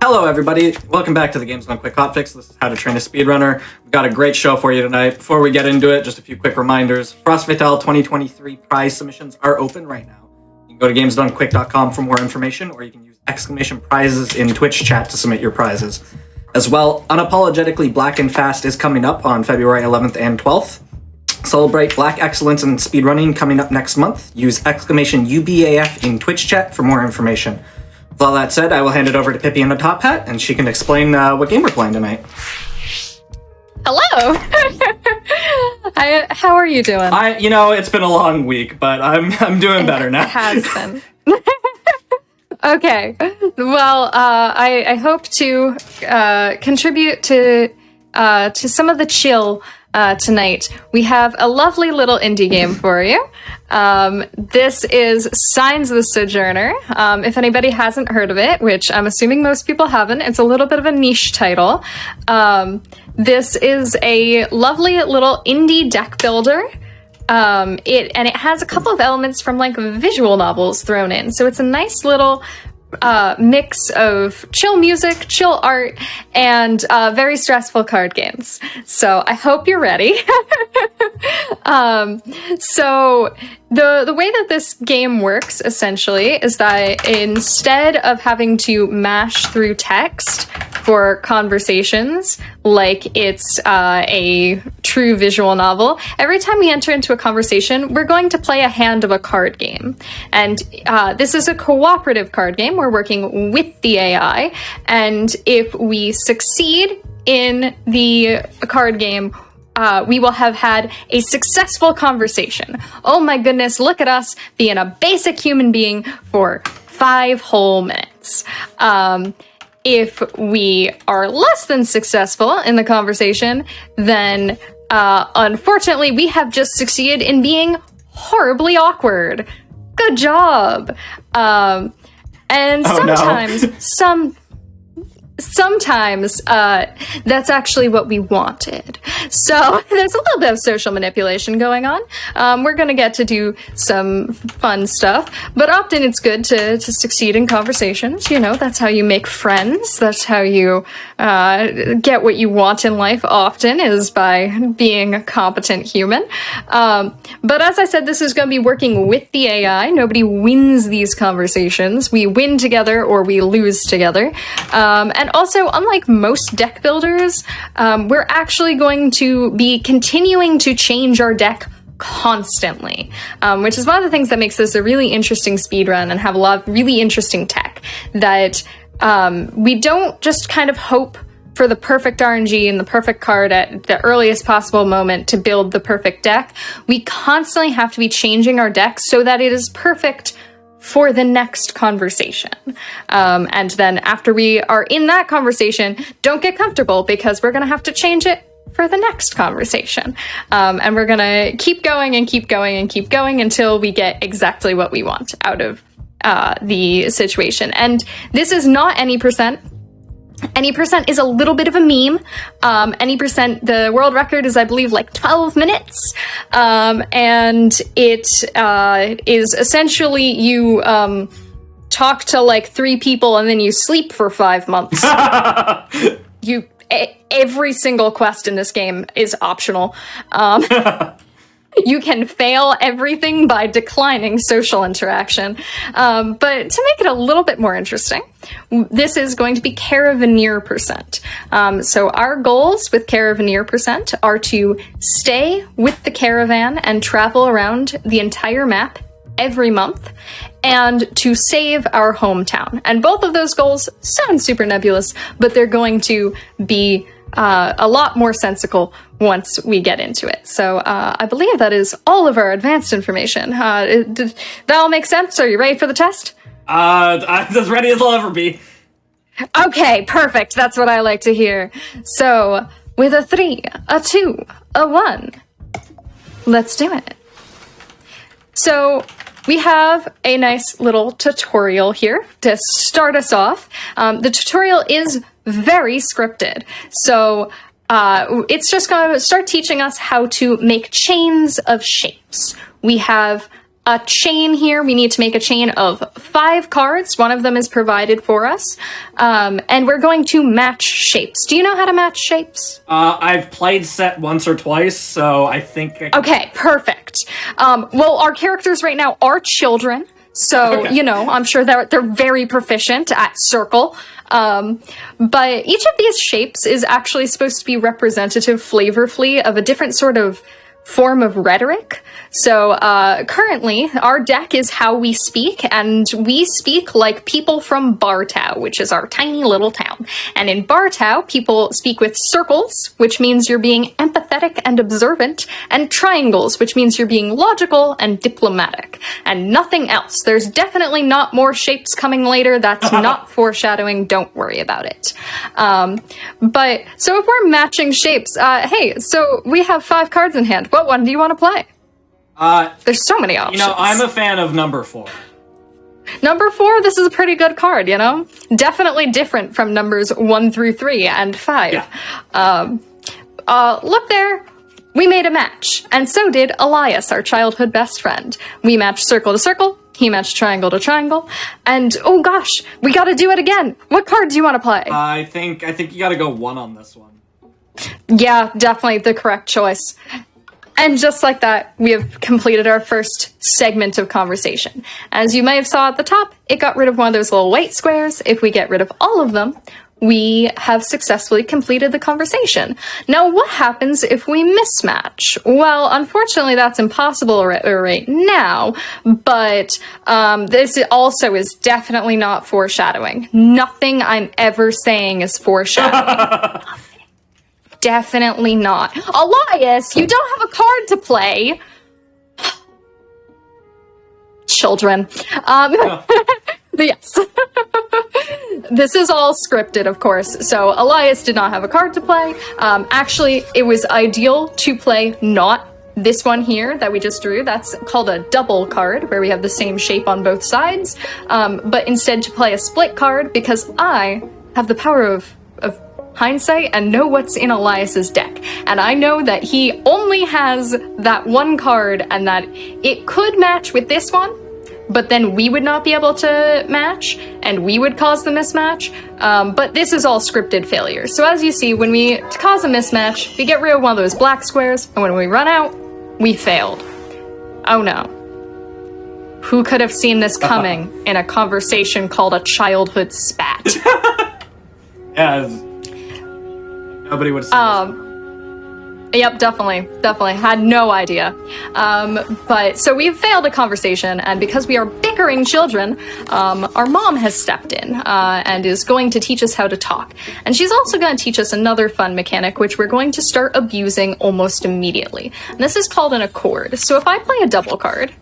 Hello everybody, welcome back to the Games Gone Quick Hotfix. This is How to Train a Speedrunner. We've got a great show for you tonight. Before we get into it, just a few quick reminders. Frost Fatale 2023 prize submissions are open right now. You can go to gamesdonequick.com for more information, or you can use exclamation prizes in Twitch chat to submit your prizes. As well, Unapologetically Black and Fast is coming up on February 11th and 12th. Celebrate Black Excellence in Speedrunning coming up next month. Use exclamation UBAF in Twitch chat for more information. With all that said, I will hand it over to Pippi in the top hat, and she can explain what game we're playing tonight. Hello. How are you doing? It's been a long week, but I'm doing better now. It has been. Okay. Well, I hope to contribute to some of the chill tonight. We have a lovely little indie game for you. This is Signs of the Sojourner. If anybody hasn't heard of it, which I'm assuming most people haven't, it's a little bit of a niche title. This is a lovely little indie deck builder. It has a couple of elements from like visual novels thrown in, so it's a nice little mix of chill music, chill art, and very stressful card games. So I hope you're ready. So the way that this game works essentially is that instead of having to mash through text for conversations like it's a true visual novel, every time we enter into a conversation, we're going to play a hand of a card game. And this is a cooperative card game. We're working with the AI, and if we succeed in the card game, we will have had a successful conversation. Oh my goodness, look at us being a basic human being for 5 whole minutes. If we are less than successful in the conversation, then unfortunately we have just succeeded in being horribly awkward. Good job. And sometimes that's actually what we wanted. So there's a little bit of social manipulation going on. We're going to get to do some fun stuff, but often it's good to succeed in conversations. You know, that's how you make friends. That's how you get what you want in life often, is by being a competent human. But as I said, this is going to be working with the AI. Nobody wins these conversations. We win together or we lose together. And also, unlike most deck builders, we're actually going to be continuing to change our deck constantly, which is one of the things that makes this a really interesting speedrun and have a lot of really interesting tech, that we don't just kind of hope for the perfect RNG and the perfect card at the earliest possible moment to build the perfect deck. We constantly have to be changing our deck so that it is perfect for the next conversation. And then after we are in that conversation, don't get comfortable, because we're gonna have to change it for the next conversation. And we're gonna keep going and keep going and keep going until we get exactly what we want out of the situation. And this is not any percent. Any percent is a little bit of a meme. Any percent, the world record is, I believe, like 12 minutes. And it is essentially you talk to like 3 people and then you sleep for 5 months. Every single quest in this game is optional. You can fail everything by declining social interaction. But to make it a little bit more interesting, this is going to be Caravaneer percent. So our goals with Caravaneer percent are to stay with the caravan and travel around the entire map every month, and to save our hometown. And both of those goals sound super nebulous, but they're going to be a lot more sensical once we get into it. So I believe that is all of our advanced information. Did that all make sense? Are you ready for the test? I'm as ready as I'll ever be. Okay, perfect. That's what I like to hear. So with a 3, a 2, a 1, let's do it. So we have a nice little tutorial here to start us off. The tutorial is very scripted. So it's just going to start teaching us how to make chains of shapes. We have a chain here. We need to make a chain of 5 cards. One of them is provided for us. And we're going to match shapes. Do you know how to match shapes? I've played set once or twice, so I think I can... Okay, perfect. Well, our characters right now are children, so, Okay. you know, I'm sure they're very proficient at circle. But each of these shapes is actually supposed to be representative flavorfully of a different sort of form of rhetoric. So currently, our deck is how we speak, and we speak like people from Bartow, which is our tiny little town. And in Bartow, people speak with circles, which means you're being empathetic and observant, and triangles, which means you're being logical and diplomatic, and nothing else. There's definitely not more shapes coming later. That's not foreshadowing. Don't worry about it. But so if we're matching shapes, hey, so we have 5 cards in hand. What one do you want to play? There's so many options. You know, I'm a fan of number 4. Number 4, this is a pretty good card, you know? Definitely different from numbers 1 through 3 and 5. Yeah. Look there. We made a match. And so did Elias, our childhood best friend. We matched circle to circle. He matched triangle to triangle. And, oh gosh, we gotta do it again. What card do you want to play? I think you gotta go 1 on this one. Yeah, definitely the correct choice. And just like that, we have completed our first segment of conversation. As you may have saw at the top, it got rid of one of those little white squares. If we get rid of all of them, we have successfully completed the conversation. Now, what happens if we mismatch? Well, unfortunately, that's impossible right now, but this also is definitely not foreshadowing. Nothing I'm ever saying is foreshadowing. Definitely not. Elias, you don't have a card to play. Children. Yes. This is all scripted, of course. So Elias did not have a card to play. Actually, it was ideal to play not this one here that we just drew. That's called a double card, where we have the same shape on both sides. But instead to play a split card, because I have the power of hindsight and know what's in Elias's deck. And I know that he only has that one card and that it could match with this one, but then we would not be able to match and we would cause the mismatch. But this is all scripted failures. So as you see, when we cause a mismatch, we get rid of one of those black squares, and when we run out, we failed. Oh no. Who could have seen this coming in a conversation called a childhood spat? Yeah, nobody would have seen this. Yep, definitely. Had no idea. But so we've failed a conversation, and because we are bickering children, our mom has stepped in and is going to teach us how to talk. And she's also going to teach us another fun mechanic, which we're going to start abusing almost immediately. And this is called an accord. So if I play a double card,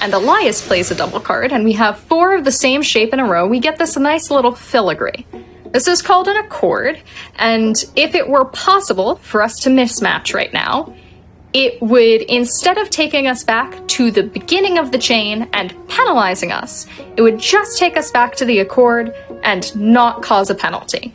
and Elias plays a double card, and we have 4 of the same shape in a row, we get this nice little filigree. This is called an accord, and if it were possible for us to mismatch right now, it would, instead of taking us back to the beginning of the chain and penalizing us, it would just take us back to the accord and not cause a penalty.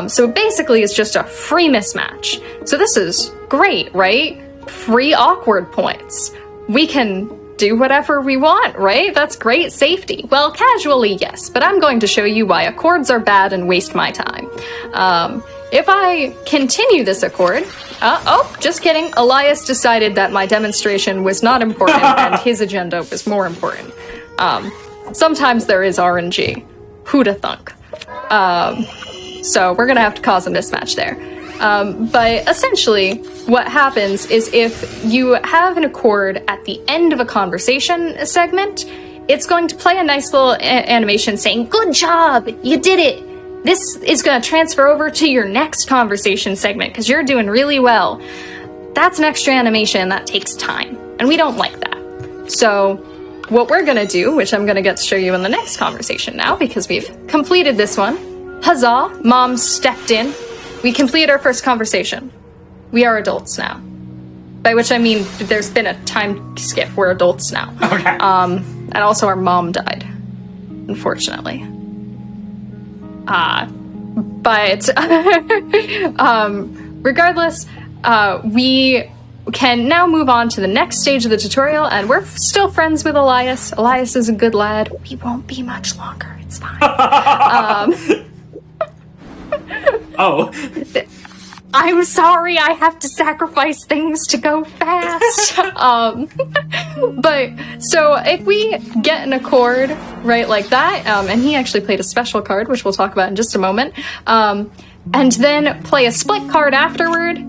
So basically it's just a free mismatch. So this is great, right? Free awkward points. We can do whatever we want, right? That's great safety. Well, casually, yes, but I'm going to show you why accords are bad and waste my time. If I continue this accord, oh, just kidding. Elias decided that my demonstration was not important and his agenda was more important. Sometimes there is RNG. Who'da thunk? So we're gonna have to cause a mismatch there. But essentially, what happens is if you have an accord at the end of a conversation segment, it's going to play a nice little animation saying, "Good job, you did it. This is going to transfer over to your next conversation segment because you're doing really well." That's an extra animation that takes time, and we don't like that. So what we're going to do, which I'm going to get to show you in the next conversation now because we've completed this one. Huzzah, Mom stepped in. We completed our first conversation. We are adults now. By which I mean there's been a time skip. We're adults now. Okay. And also our mom died, unfortunately. But regardless, we can now move on to the next stage of the tutorial, and we're still friends with Elias. Elias is a good lad. We won't be much longer. It's fine. Oh. I'm sorry, I have to sacrifice things to go fast. But so if we get an accord, right, like that, and he actually played a special card, which we'll talk about in just a moment, and then play a split card afterward,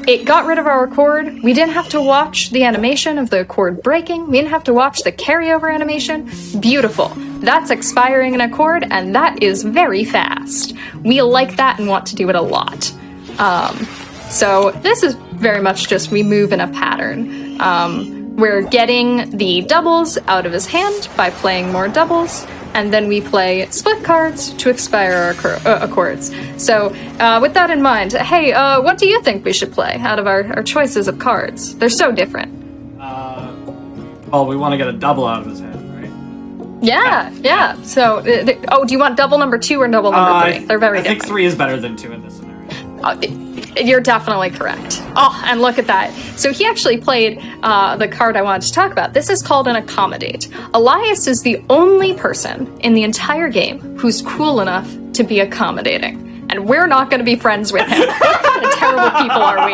it got rid of our accord. We didn't have to watch the animation of the accord breaking. We didn't have to watch the carryover animation. Beautiful. That's expiring an accord, and that is very fast. We like that and want to do it a lot. So this is very much just we move in a pattern. We're getting the doubles out of his hand by playing more doubles, and then we play split cards to expire our accords. So with that in mind, hey, what do you think we should play out of our choices of cards? They're so different. Well, we want to get a double out of his hand, right? Yeah. So, do you want double number 2 or double number 3? They're very different. I think 3 is better than 2 in this scenario. You're definitely correct. Oh, and look at that. So he actually played the card I wanted to talk about. This is called an accommodate. Elias is the only person in the entire game who's cool enough to be accommodating. And we're not going to be friends with him. What kind of terrible people are we?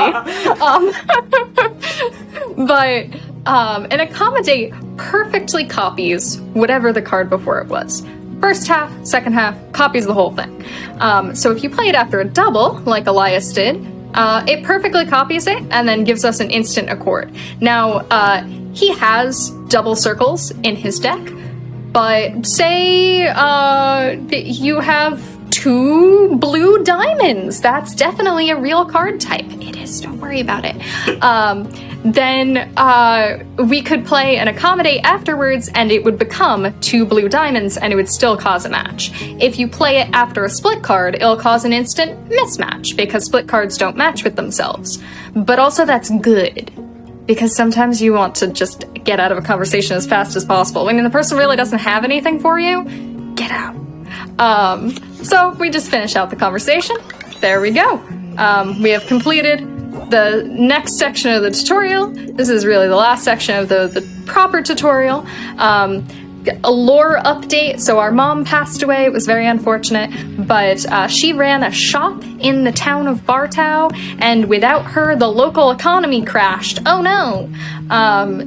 But an accommodate perfectly copies whatever the card before it was. First half, second half, copies the whole thing. So if you play it after a double, like Elias did, it perfectly copies it and then gives us an instant accord. Now, he has double circles in his deck, but say you have 2 blue diamonds. That's definitely a real card type. It is, don't worry about it. Then we could play an accommodate afterwards, and it would become 2 blue diamonds, and it would still cause a match. If you play it after a split card, it'll cause an instant mismatch, because split cards don't match with themselves. But also that's good, because sometimes you want to just get out of a conversation as fast as possible. When the person really doesn't have anything for you, get out. So we just finish out the conversation. There we go. We have completed the next section of the tutorial. This is really the last section of the proper tutorial. A lore update. So our mom passed away. It was very unfortunate, but she ran a shop in the town of Bartow, and without her, the local economy crashed. Oh no!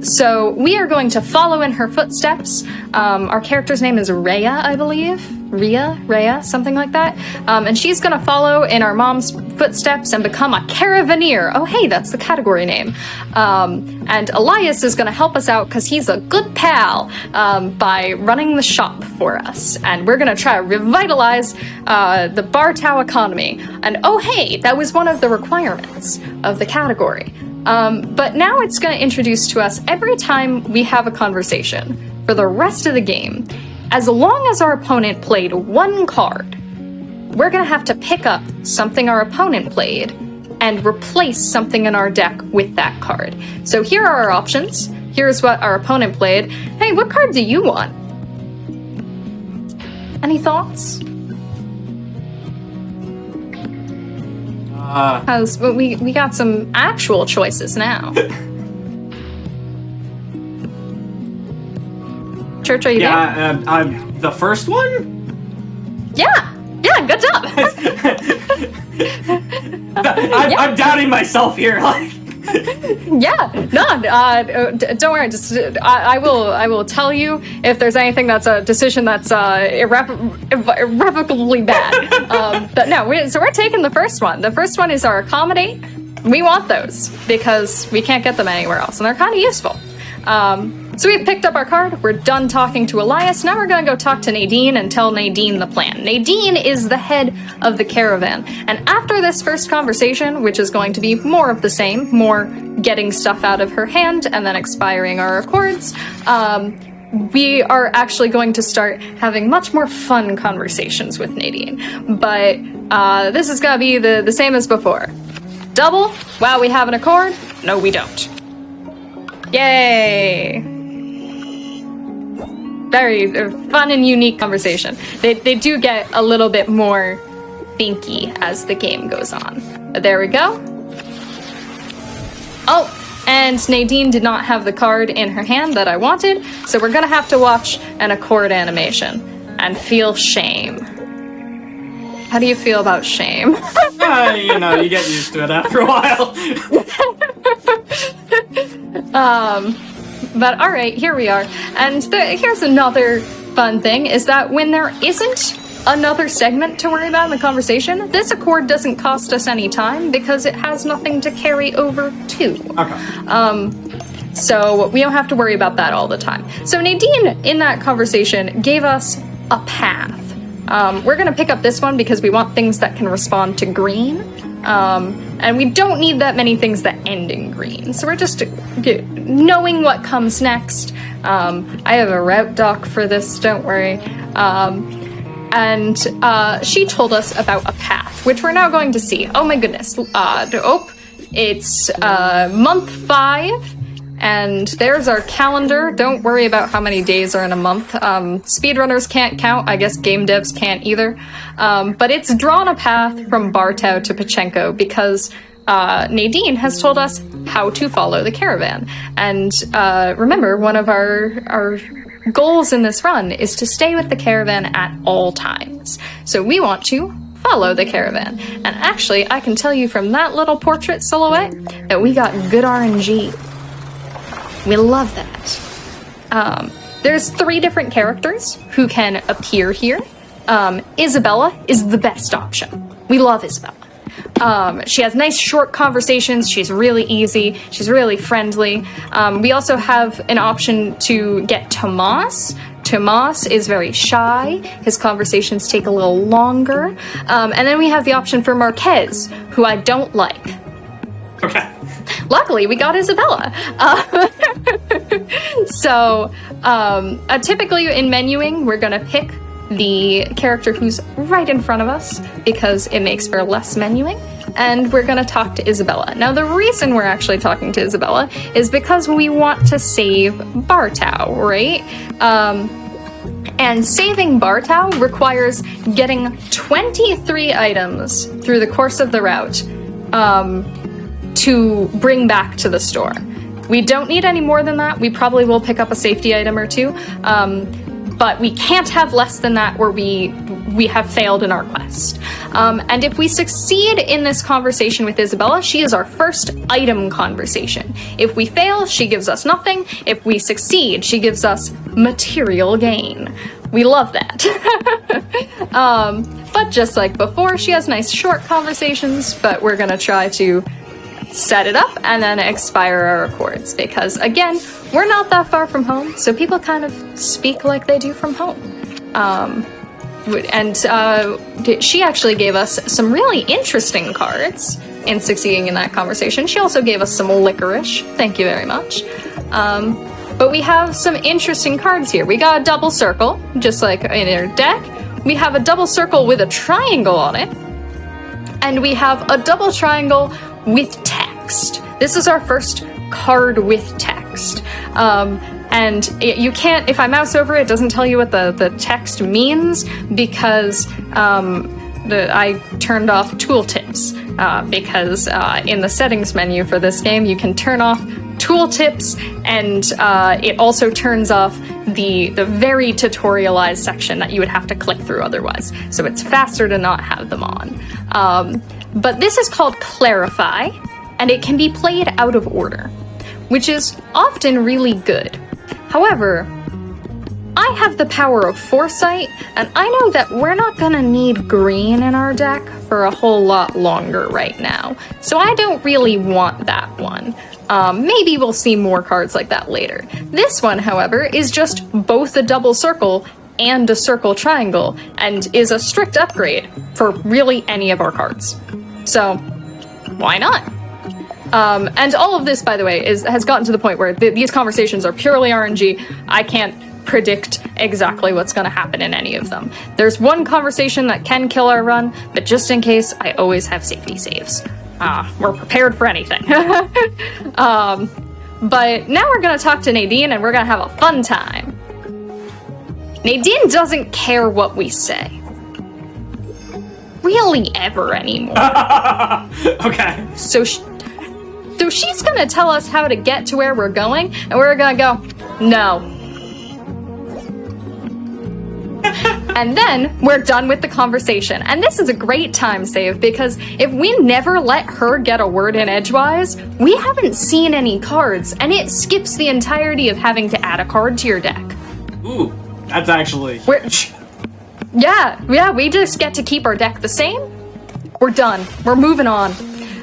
So we are going to follow in her footsteps. Our character's name is Rhea, I believe. Rhea, something like that. And she's gonna follow in our mom's footsteps and become a caravaneer. Oh hey, that's the category name. And Elias is gonna help us out because he's a good pal by running the shop for us. And we're gonna try to revitalize the Bartow economy. And oh hey, that was one of the requirements of the category. But now it's gonna introduce to us every time we have a conversation for the rest of the game. As long as our opponent played 1 card, we're gonna have to pick up something our opponent played and replace something in our deck with that card. So here are our options. Here's what our opponent played. Hey, what card do you want? Any thoughts? Because we got some actual choices now. Church, are you there? Yeah, the first one? Yeah, good job. I'm doubting myself here. Don't worry. Just I will tell you if there's anything that's a decision that's irrevocably bad. But no, so we're taking the first one. The first one is our accommodate. We want those because we can't get them anywhere else, and they're kind of useful. So we've picked up our card, we're done talking to Elias, now we're gonna go talk to Nadine and tell Nadine the plan. Nadine is the head of the caravan, and after this first conversation, which is going to be more of the same, more getting stuff out of her hand and then expiring our accords, we are actually going to start having much more fun conversations with Nadine. But this is gonna be the same as before. Double? Wow, we have an accord? No, we don't. Yay! Very fun and unique conversation. They do get a little bit more thinky as the game goes on. But there we go. Oh, and Nadine did not have the card in her hand that I wanted, so we're gonna have to watch an accord animation and feel shame. How do you feel about shame? You know, you get used to it after a while. But all right, here we are. And here's another fun thing, is that when there isn't another segment to worry about in the conversation, this accord doesn't cost us any time because it has nothing to carry over to. Okay. So we don't have to worry about that all the time. So Nadine, in that conversation, gave us a path. We're going to pick up this one because we want things that can respond to green. And we don't need that many things that end in green. So we're just knowing what comes next. I have a route doc for this, don't worry. And she told us about a path, which we're now going to see. Oh my goodness. It's month 5. And there's our calendar. Don't worry about how many days are in a month. Speedrunners can't count. I guess game devs can't either. But it's drawn a path from Bartow to Pachenko because Nadine has told us how to follow the caravan. And remember, one of our goals in this run is to stay with the caravan at all times. So we want to follow the caravan. And actually, I can tell you from that little portrait silhouette that we got good RNG. We love that. There's 3 different characters who can appear here. Isabella is the best option. We love Isabella. She has nice short conversations. She's really easy. She's really friendly. We also have an option to get Tomas. Tomas is very shy. His conversations take a little longer. And then we have the option for Marquez, who I don't like. Okay. Luckily, we got Isabella. So, typically in menuing, we're gonna pick the character who's right in front of us because it makes for less menuing, and we're gonna talk to Isabella. Now, the reason we're actually talking to Isabella is because we want to save Bartow, right? And saving Bartow requires getting 23 items through the course of the route, to bring back to the store. We don't need any more than that. We probably will pick up a safety item or 2, but we can't have less than that or we have failed in our quest. And if we succeed in this conversation with Isabella, she is our first item conversation. If we fail, she gives us nothing. If we succeed, she gives us material gain. We love that. But just like before, she has nice short conversations, but we're gonna try to set it up and then expire our accords because, again, we're not that far from home, so people kind of speak like they do from home. And she actually gave us some really interesting cards in succeeding in that conversation. She also gave us some licorice. Thank you very much. But we have some interesting cards here. We got a double circle, just like in our deck. We have a double circle with a triangle on it. And we have a double triangle with text. This is our first card with text. And you can't, if I mouse over it, it doesn't tell you what the text means because I turned off tooltips because in the settings menu for this game, you can turn off tooltips and it also turns off the very tutorialized section that you would have to click through otherwise. So it's faster to not have them on. But this is called Clarify, and it can be played out of order, which is often really good. However, I have the power of foresight, and I know that we're not gonna need green in our deck for a whole lot longer right now, so I don't really want that one. Maybe we'll see more cards like that later. This one, however, is just both a double circle and a circle triangle, and is a strict upgrade for really any of our cards. So, why not? And all of this, by the way, has gotten to the point where these conversations are purely RNG. I can't predict exactly what's going to happen in any of them. There's one conversation that can kill our run, but just in case, I always have safety saves. We're prepared for anything. But now we're going to talk to Nadine, and we're going to have a fun time. Nadine doesn't care what we say. Really ever anymore. Okay. So So she's gonna tell us how to get to where we're going, and we're gonna go, no. And then we're done with the conversation. And this is a great time save, because if we never let her get a word in edgewise, we haven't seen any cards, and it skips the entirety of having to add a card to your deck. Ooh, that's actually huge. Yeah, we just get to keep our deck the same. We're done. We're moving on.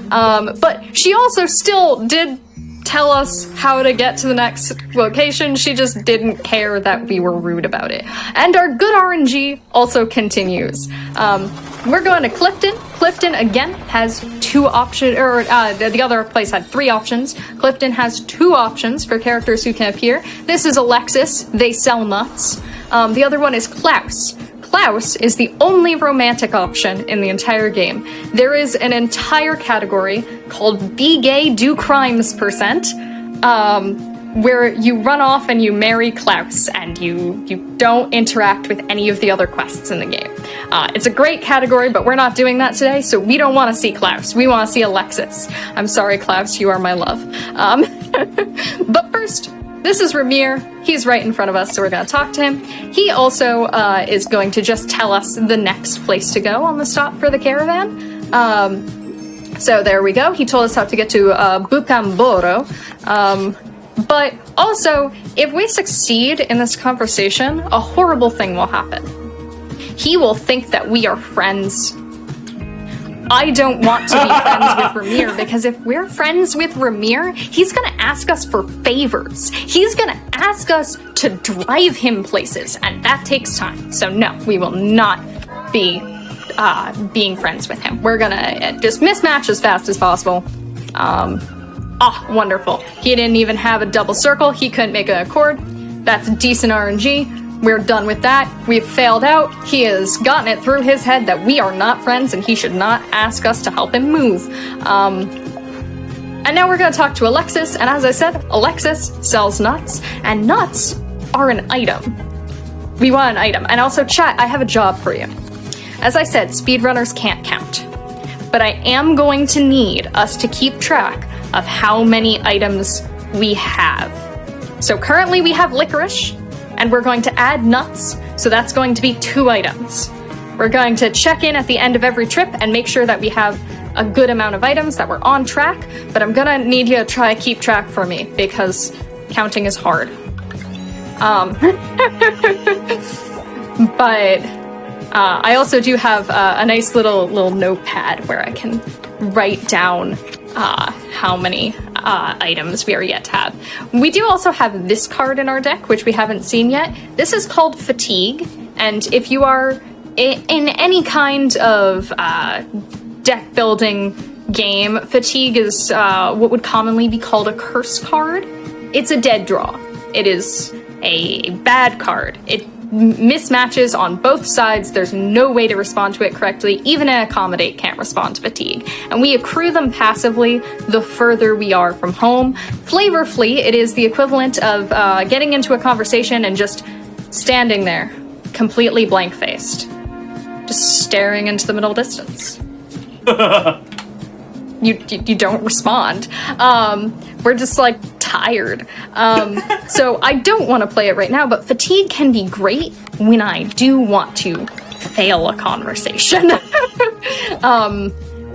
But she also still did tell us how to get to the next location. She just didn't care that we were rude about it. And our good RNG also continues. We're going to Clifton. Clifton, again, has 2 options, or the other place had 3 options. Clifton has 2 options for characters who can appear. This is Alexis. They sell nuts. The other one is Klaus. Klaus is the only romantic option in the entire game. There is an entire category called Be Gay, Do Crimes %, where you run off and you marry Klaus, and you don't interact with any of the other quests in the game. It's a great category, but we're not doing that today, so we don't want to see Klaus. We want to see Alexis. I'm sorry, Klaus, you are my love. But first, this is Ramir. He's right in front of us, so we're going to talk to him. He also is going to just tell us the next place to go on the stop for the caravan. So there we go. He told us how to get to Bucamboro. But also, if we succeed in this conversation, a horrible thing will happen. He will think that we are friends. I don't want to be friends with Ramir, because if we're friends with Ramir, he's gonna ask us for favors. He's gonna ask us to drive him places, and that takes time. So no, we will not be being friends with him. We're gonna just mismatch as fast as possible. Wonderful. He didn't even have a double circle. He couldn't make an accord. That's decent RNG. We're done with that. We've failed out. He has gotten it through his head that we are not friends and he should not ask us to help him move. And now we're going to talk to Alexis. And as I said, Alexis sells nuts, and nuts are an item. We want an item. And also, chat, I have a job for you. As I said, speedrunners can't count. But I am going to need us to keep track of how many items we have. So currently we have licorice, and we're going to add nuts, so that's going to be 2 items. We're going to check in at the end of every trip and make sure that we have a good amount of items, that we're on track, but I'm gonna need you to try to keep track for me, because counting is hard. But I also do have a nice little notepad where I can write down how many items we are yet to have. We do also have this card in our deck, which we haven't seen yet. This is called Fatigue, and if you are in any kind of deck building game, Fatigue is what would commonly be called a curse card. It's a dead draw. It is a bad card. It mismatches on both sides. There's no way to respond to it correctly. Even an Accommodate can't respond to Fatigue. And we accrue them passively the further we are from home. Flavorfully, it is the equivalent of getting into a conversation and just standing there, completely blank-faced. Just staring into the middle distance. You don't respond. We're just like tired. So I don't want to play it right now, but Fatigue can be great when I do want to fail a conversation.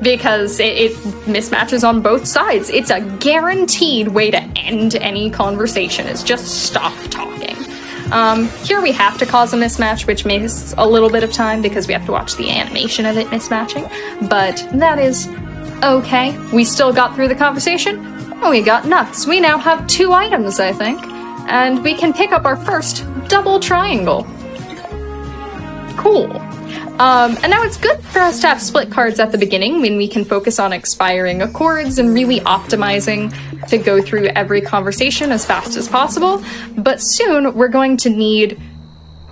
Because it mismatches on both sides. It's a guaranteed way to end any conversation, is just stop talking. Here we have to cause a mismatch, which makes a little bit of time because we have to watch the animation of it mismatching, but that is okay. We still got through the conversation. We got nuts. We now have 2 items, I think, and we can pick up our first double triangle. Cool. And now it's good for us to have split cards at the beginning when we can focus on expiring accords and really optimizing to go through every conversation as fast as possible. But soon we're going to need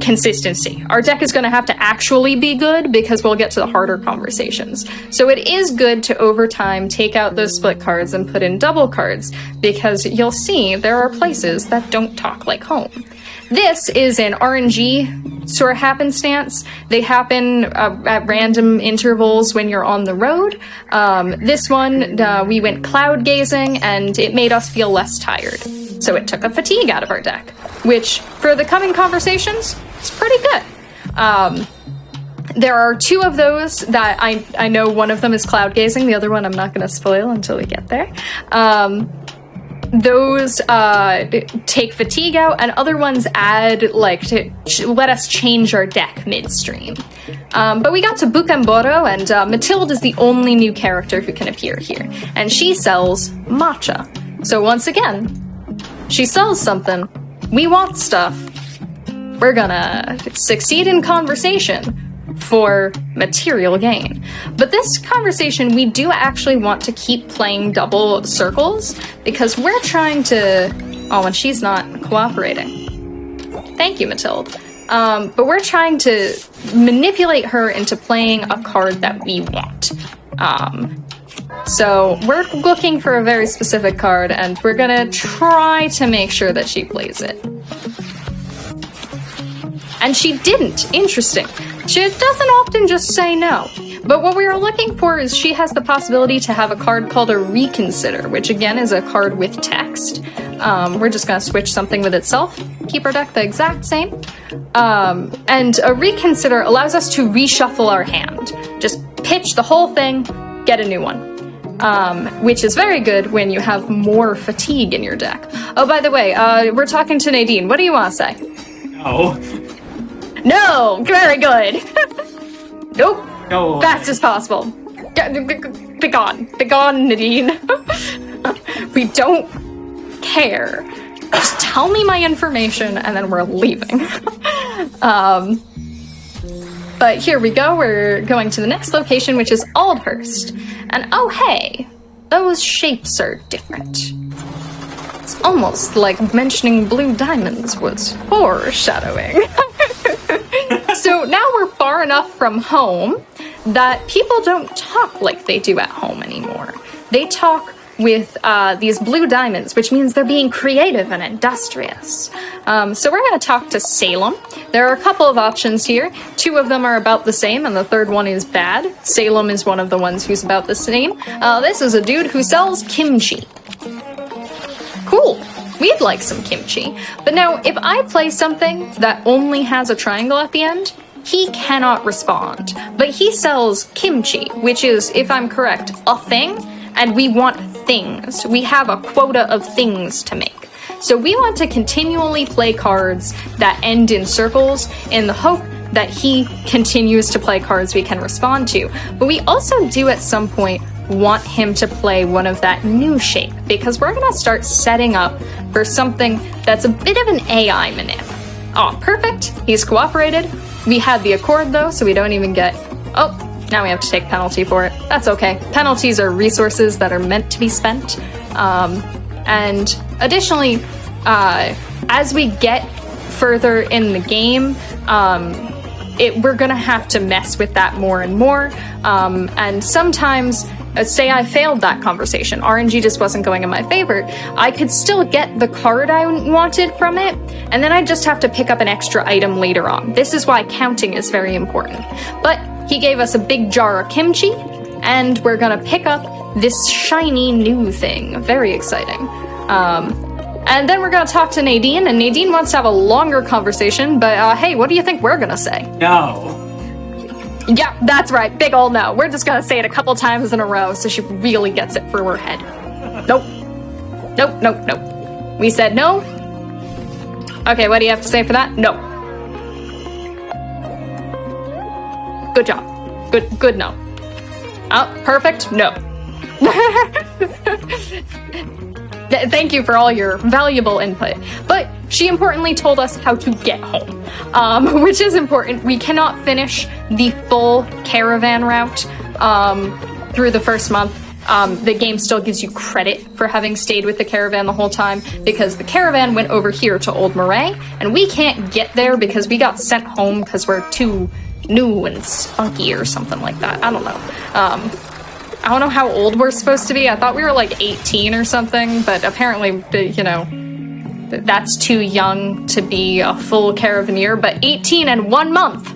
consistency. Our deck is going to have to actually be good because we'll get to the harder conversations. So it is good to, over time, take out those split cards and put in double cards, because you'll see there are places that don't talk like home. This is an RNG sort of happenstance. They happen at random intervals when you're on the road. This one, we went cloud gazing, and it made us feel less tired. So it took a fatigue out of our deck, which, for the coming conversations, is pretty good. There are two of those that I know one of them is cloud gazing, the other one I'm not going to spoil until we get there. Those take fatigue out, and other ones add, like, to let us change our deck midstream. But we got to Bukamboro, and Mathilde is the only new character who can appear here, and she sells matcha. So once again, she sells something. We want stuff. We're gonna succeed in conversation for material gain. But this conversation, we do actually want to keep playing double circles because we're trying to... Oh, and she's not cooperating. Thank you, Mathilde. But we're trying to manipulate her into playing a card that we want. So we're looking for a very specific card, and we're gonna try to make sure that she plays it. And she didn't. Interesting. She doesn't often just say no. But what we were looking for is she has the possibility to have a card called a Reconsider, which again is a card with text. We're just going to switch something with itself, keep our deck the exact same. And a Reconsider allows us to reshuffle our hand. Just pitch the whole thing, get a new one. Which is very good when you have more fatigue in your deck. Oh, by the way, we're talking to Nadine. What do you want to say? No. No! Very good! Nope. No. Fast as possible. Be gone. Be gone, Nadine. We don't care. Just tell me my information and then we're leaving. But here we go. We're going to the next location, which is Aldhurst. And oh hey, those shapes are different. It's almost like mentioning blue diamonds was foreshadowing. So now we're far enough from home that people don't talk like they do at home anymore. They talk with these blue diamonds, which means they're being creative and industrious. So we're going to talk to Salem. There are a couple of options here. Two of them are about the same, and the third one is bad. Salem is one of the ones who's about the same. This is a dude who sells kimchi. Cool. We'd like some kimchi. But now, if I play something that only has a triangle at the end, he cannot respond. But he sells kimchi, which is, if I'm correct, a thing, and we want things. We have a quota of things to make. So we want to continually play cards that end in circles in the hope that he continues to play cards we can respond to. But we also do at some point want him to play one of that new shape, because we're going to start setting up for something that's a bit of an AI manip. Oh, perfect. He's cooperated. We had the accord though, so we don't even get... Oh, now we have to take penalty for it. That's okay. Penalties are resources that are meant to be spent. And additionally, as we get further in the game, we're gonna have to mess with that more and more. And sometimes, say I failed that conversation, RNG just wasn't going in my favor, I could still get the card I wanted from it, and then I'd just have to pick up an extra item later on. This is why counting is very important. But he gave us a big jar of kimchi, and we're gonna pick up this shiny new thing. Very exciting. And then we're gonna talk to Nadine, and Nadine wants to have a longer conversation, but hey, what do you think we're gonna say? No. Yeah, that's right, big ol' no. We're just gonna say it a couple times in a row so she really gets it through her head. Nope. Nope, nope, nope. We said no. Okay, what do you have to say for that? No. Good job. Good no. Oh, perfect, no. Thank you for all your valuable input. But she importantly told us how to get home, which is important. We cannot finish the full caravan route through the first month. The game still gives you credit for having stayed with the caravan the whole time, because the caravan went over here to Old Moray, and we can't get there because we got sent home because we're too new and spunky or something like that. I don't know. I don't know how old we're supposed to be. I thought we were like 18 or something, but apparently, you know, that's too young to be a full carabiner, but 18 and 1 month,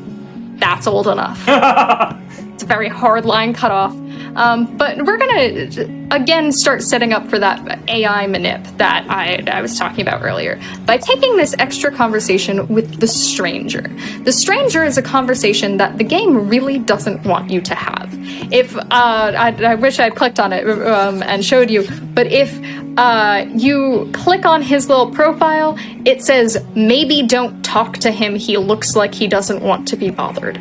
that's old enough. It's a very hard line cutoff. But we're gonna, again, start setting up for that AI manip that I was talking about earlier by taking this extra conversation with the stranger. The stranger is a conversation that the game really doesn't want you to have. If, I wish I'd clicked on it and showed you, but if you click on his little profile, it says, maybe don't talk to him, he looks like he doesn't want to be bothered.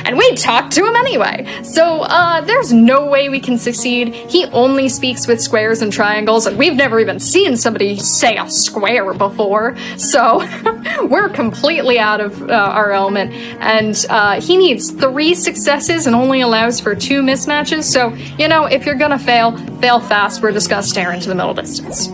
And we talked to him anyway. So there's no way we can succeed. He only speaks with squares and triangles, and we've never even seen somebody say a square before. So we're completely out of our element. And he needs 3 successes and only allows for 2 mismatches. So, you know, if you're gonna fail fast. We're just gonna stare into the middle distance.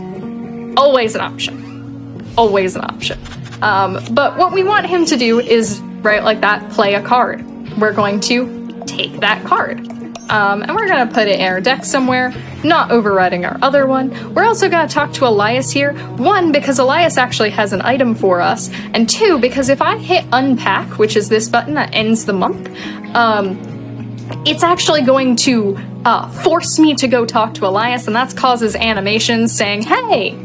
Always an option. Always an option. But what we want him to do is, right like that, play a card. We're going to take that card. And we're going to put it in our deck somewhere, not overriding our other one. We're also going to talk to Elias here. 1, because Elias actually has an item for us. And 2, because if I hit unpack, which is this button that ends the month, it's actually going to force me to go talk to Elias, and that causes animations saying, hey,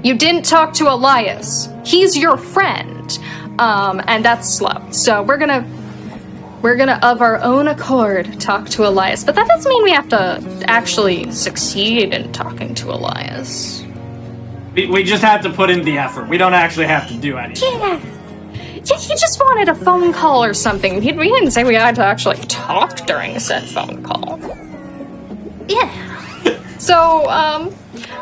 you didn't talk to Elias. He's your friend. And that's slow. So we're gonna, of our own accord, talk to Elias. But that doesn't mean we have to actually succeed in talking to Elias. We just have to put in the effort. We don't actually have to do anything. Yeah, he just wanted a phone call or something. We didn't say we had to actually talk during said phone call. Yeah. So,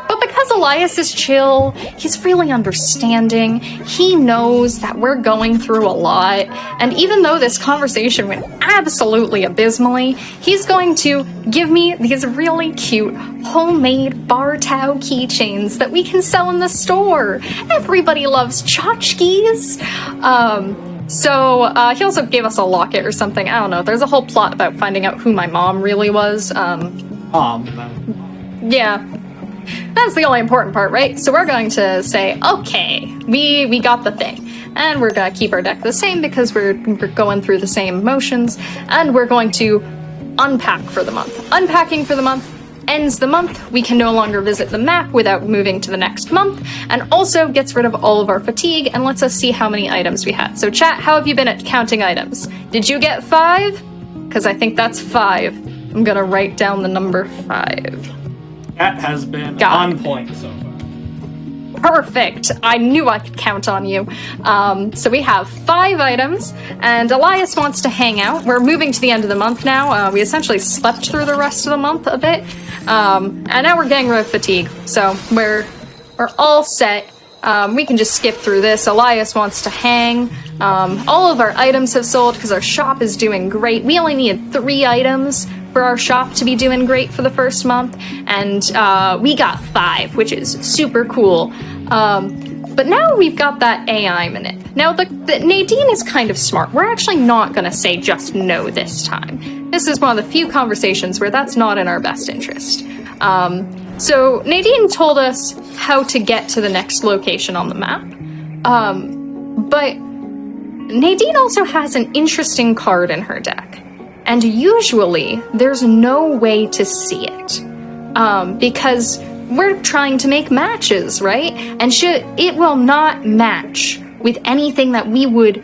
but because Elias is chill, he's really understanding, he knows that we're going through a lot, and even though this conversation went absolutely abysmally, he's going to give me these really cute homemade bar towel keychains that we can sell in the store. Everybody loves tchotchkes. So he also gave us a locket or something, I don't know, there's a whole plot about finding out who my mom really was. Yeah. That's the only important part, right? So we're going to say, okay, we got the thing. And we're going to keep our deck the same because we're going through the same motions. And we're going to unpack for the month. Unpacking for the month ends the month. We can no longer visit the map without moving to the next month. And also gets rid of all of our fatigue and lets us see how many items we had. So chat, how have you been at counting items? Did you get 5? Because I think that's 5. I'm going to write down the number 5. That has been on point so far. Perfect. I knew I could count on you. So we have 5 items, and Elias wants to hang out. We're moving to the end of the month now. We essentially slept through the rest of the month a bit, and now we're getting rid of fatigue. So we're all set. We can just skip through this. Elias wants to hang. All of our items have sold because our shop is doing great. We only needed 3 items for our shop to be doing great for the first month, and we got 5, which is super cool. But now we've got that AI manip. Now the Nadine is kind of smart. We're actually not going to say just no this time. This is one of the few conversations where that's not in our best interest. So Nadine told us how to get to the next location on the map, but Nadine also has an interesting card in her deck. And usually, there's no way to see it, because we're trying to make matches, right? And it will not match with anything that we would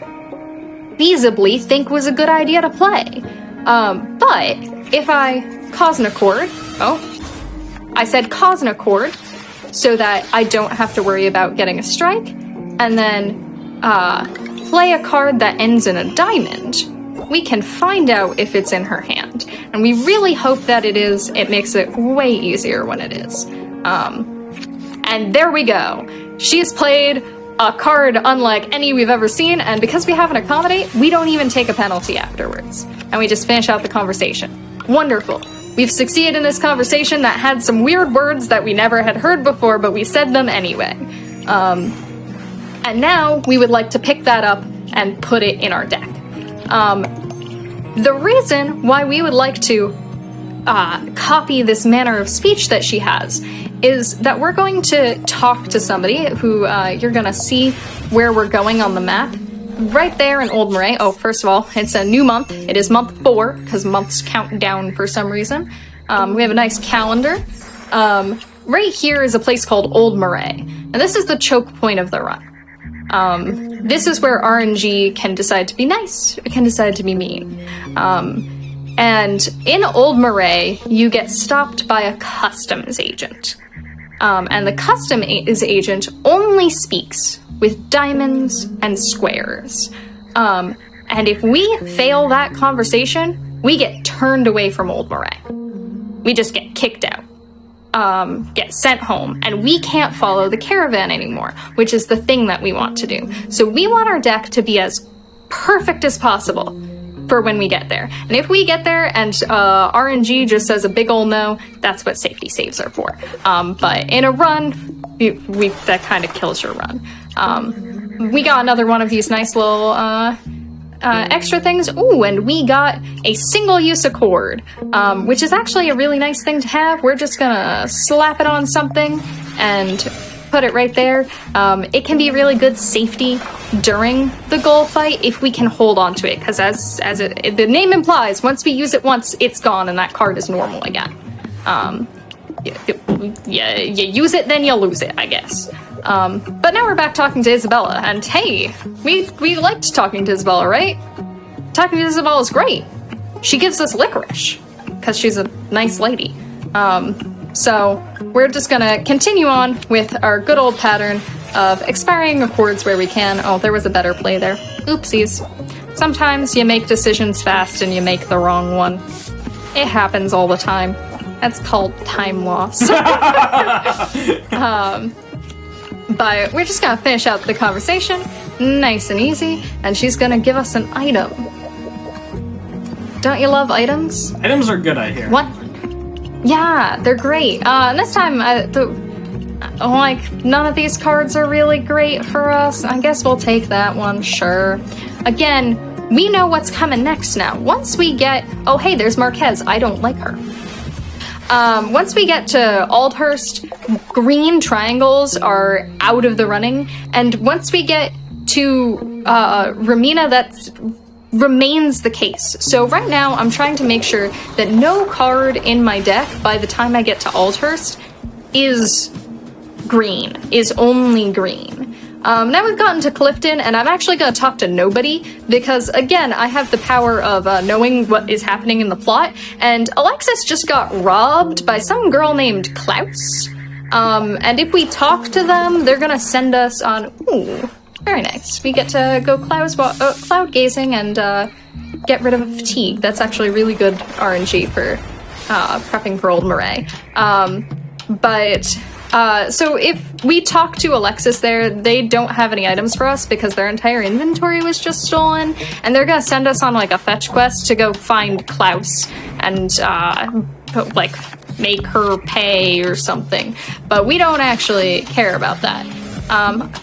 feasibly think was a good idea to play. But if I cause an accord, I said cause an accord, so that I don't have to worry about getting a strike, and then play a card that ends in a diamond, we can find out if it's in her hand. And we really hope that it is. It makes it way easier when it is. And there we go. She's played a card unlike any we've ever seen, and because we have an accommodate, we don't even take a penalty afterwards. And we just finish out the conversation. Wonderful. We've succeeded in this conversation that had some weird words that we never had heard before, but we said them anyway. And now we would like to pick that up and put it in our deck. The reason why we would like to copy this manner of speech that she has is that we're going to talk to somebody who you're going to see where we're going on the map. Right there in Old Moray. Oh, first of all, it's a new month. It is month 4, because months count down for some reason. We have a nice calendar. Right here is a place called Old Moray. And this is the choke point of the run. This is where RNG can decide to be nice, or can decide to be mean. And in Old Moray, you get stopped by a customs agent. And the customs agent only speaks with diamonds and squares. And if we fail that conversation, we get turned away from Old Moray. We just get kicked out, get sent home, and we can't follow the caravan anymore, which is the thing that we want to do. So we want our deck to be as perfect as possible for when we get there. And if we get there and RNG just says a big ol' no, that's what safety saves are for. But in a run, that kind of kills your run. We got another one of these nice little extra things. Ooh, and we got a single-use accord, which is actually a really nice thing to have. We're just gonna slap it on something and put it right there. It can be really good safety during the goal fight if we can hold on to it, because as the name implies, once we use it once, it's gone and that card is normal again. You use it, then you lose it, I guess. But now we're back talking to Isabella, and hey, we liked talking to Isabella, right? Talking to Isabella is great. She gives us licorice, because she's a nice lady. So we're just gonna continue on with our good old pattern of expiring accords where we can. Oh, there was a better play there. Oopsies. Sometimes you make decisions fast and you make the wrong one. It happens all the time. That's called time loss. But we're just gonna finish out the conversation, nice and easy, and she's gonna give us an item. Don't you love items? Items are good, I hear. What? Yeah, they're great. This time, none of these cards are really great for us. I guess we'll take that one, sure. Again, we know what's coming next now. Once we get... Oh, hey, there's Marquez. I don't like her. Once we get to Aldhurst, green triangles are out of the running. And once we get to Ramina, that's... remains the case. So right now I'm trying to make sure that no card in my deck by the time I get to Aldhurst is green, is only green. Now we've gotten to Clifton and I'm actually going to talk to nobody because again I have the power of knowing what is happening in the plot, and Alexis just got robbed by some girl named Klaus, and if we talk to them they're gonna send us on... Ooh, very nice. We get to go cloud gazing and get rid of fatigue. That's actually really good RNG for prepping for Old Moray. So if we talk to Alexis there, they don't have any items for us because their entire inventory was just stolen, and they're gonna send us on like a fetch quest to go find Klaus and like make her pay or something. But we don't actually care about that.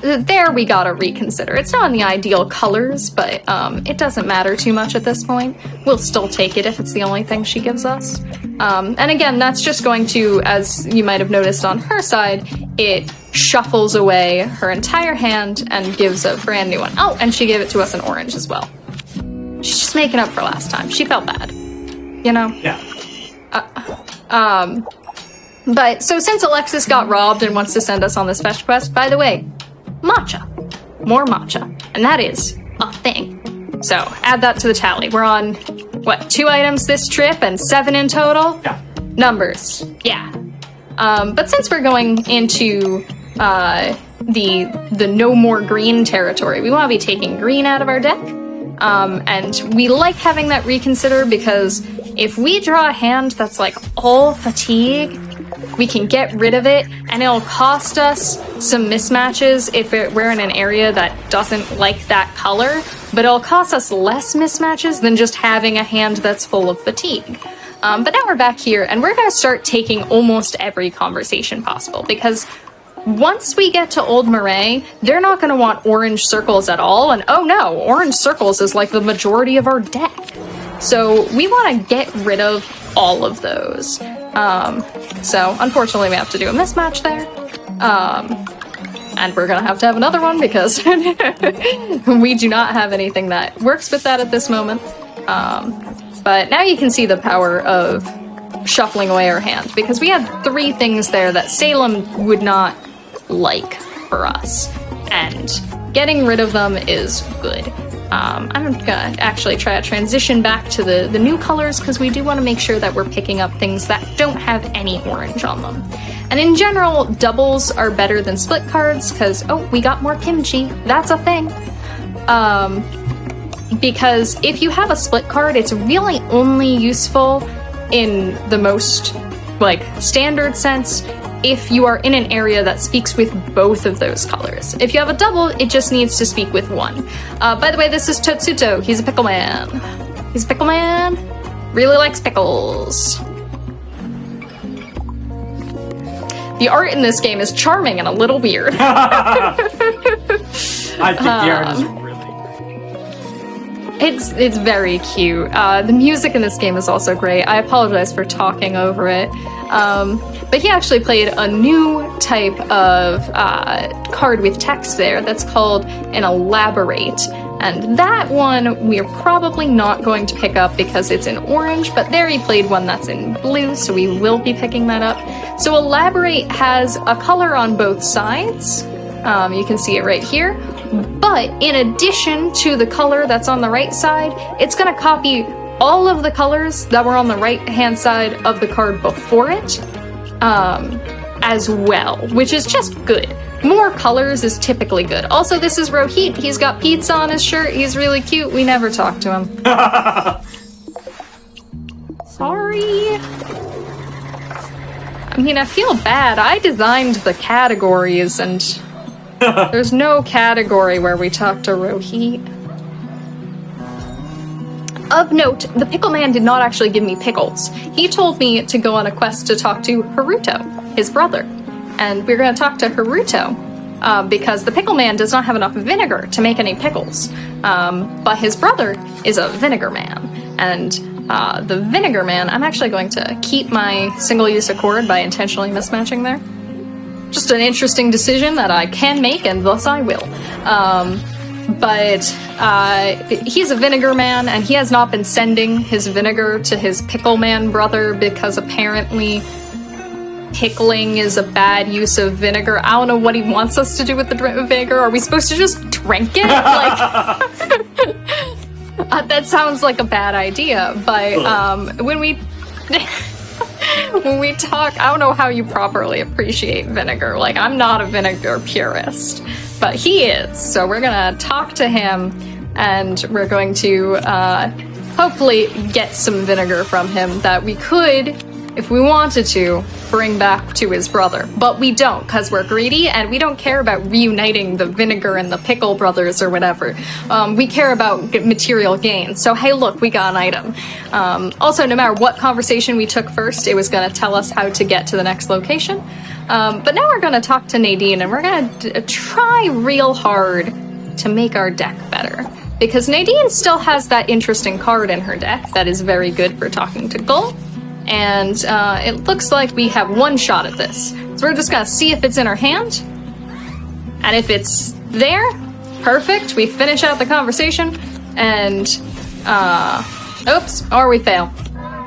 There we gotta reconsider. It's not in the ideal colors, but it doesn't matter too much at this point. We'll still take it if it's the only thing she gives us. And again, that's just going to, as you might have noticed on her side, it shuffles away her entire hand and gives a brand new one. Oh, and she gave it to us in orange as well. She's just making up for last time. She felt bad. You know? Yeah. But, so since Alexis got robbed and wants to send us on this fetch quest, by the way, matcha. More matcha. And that is a thing. So, add that to the tally. We're on, what, 2 items this trip and 7 in total? Yeah. Numbers. Yeah. But since we're going into the no more green territory, we want to be taking green out of our deck. And we like having that reconsider because if we draw a hand that's like all fatigue, we can get rid of it, and it'll cost us some mismatches if we're in an area that doesn't like that color, but it'll cost us less mismatches than just having a hand that's full of fatigue. But now we're back here, and we're going to start taking almost every conversation possible, because once we get to Old Moray, they're not going to want orange circles at all, and oh no, orange circles is like the majority of our deck. So we want to get rid of all of those. So unfortunately we have to do a mismatch there. And we're gonna have to have another one because we do not have anything that works with that at this moment. But now you can see the power of shuffling away our hand, because we had 3 things there that Salem would not like for us, and getting rid of them is good. I'm gonna actually try to transition back to the new colors, because we do want to make sure that we're picking up things that don't have any orange on them. And in general, doubles are better than split cards, because, oh, we got more kimchi. That's a thing. Because if you have a split card, it's really only useful in the most, like, standard sense if you are in an area that speaks with both of those colors. If you have a double, it just needs to speak with one. By the way, this is Totsuto. He's a pickle man. He's a pickle man. Really likes pickles. The art in this game is charming and a little weird. I think the art is really It's very cute. The music in this game is also great. I apologize for talking over it. But he actually played a new type of card with text there that's called an elaborate. And that one we're probably not going to pick up because it's in orange, but there he played one that's in blue, so we will be picking that up. So elaborate has a color on both sides. You can see it right here. But in addition to the color that's on the right side, it's going to copy all of the colors that were on the right-hand side of the card before it, as well, which is just good. More colors is typically good. Also, this is Rohit. He's got pizza on his shirt. He's really cute. We never talk to him. Sorry. I mean, I feel bad. I designed the categories, and there's no category where we talk to Rohit. Of note, the pickle man did not actually give me pickles. He told me to go on a quest to talk to Haruto, his brother. And we're going to talk to Haruto because the pickle man does not have enough vinegar to make any pickles. But his brother is a vinegar man. And the vinegar man, I'm actually going to keep my single-use accord by intentionally mismatching there. Just an interesting decision that I can make, and thus I will. But he's a vinegar man, and he has not been sending his vinegar to his pickle man brother because apparently pickling is a bad use of vinegar. I don't know what he wants us to do with the vinegar. Are we supposed to just drink it? Like, that sounds like a bad idea, but when we talk, I don't know how you properly appreciate vinegar. Like, I'm not a vinegar purist, but he is. So we're gonna talk to him, and we're going to hopefully get some vinegar from him that we could, if we wanted to, bring back to his brother. But we don't, because we're greedy, and we don't care about reuniting the vinegar and the pickle brothers or whatever. We care about material gain. So hey, look, we got an item. Also, no matter what conversation we took first, it was going to tell us how to get to the next location. But now we're going to talk to Nadine, and we're going to try real hard to make our deck better. Because Nadine still has that interesting card in her deck that is very good for talking to Gull. And it looks like we have one shot at this. So we're just gonna see if it's in our hand. And if it's there, perfect. We finish out the conversation. And, oops, or we fail.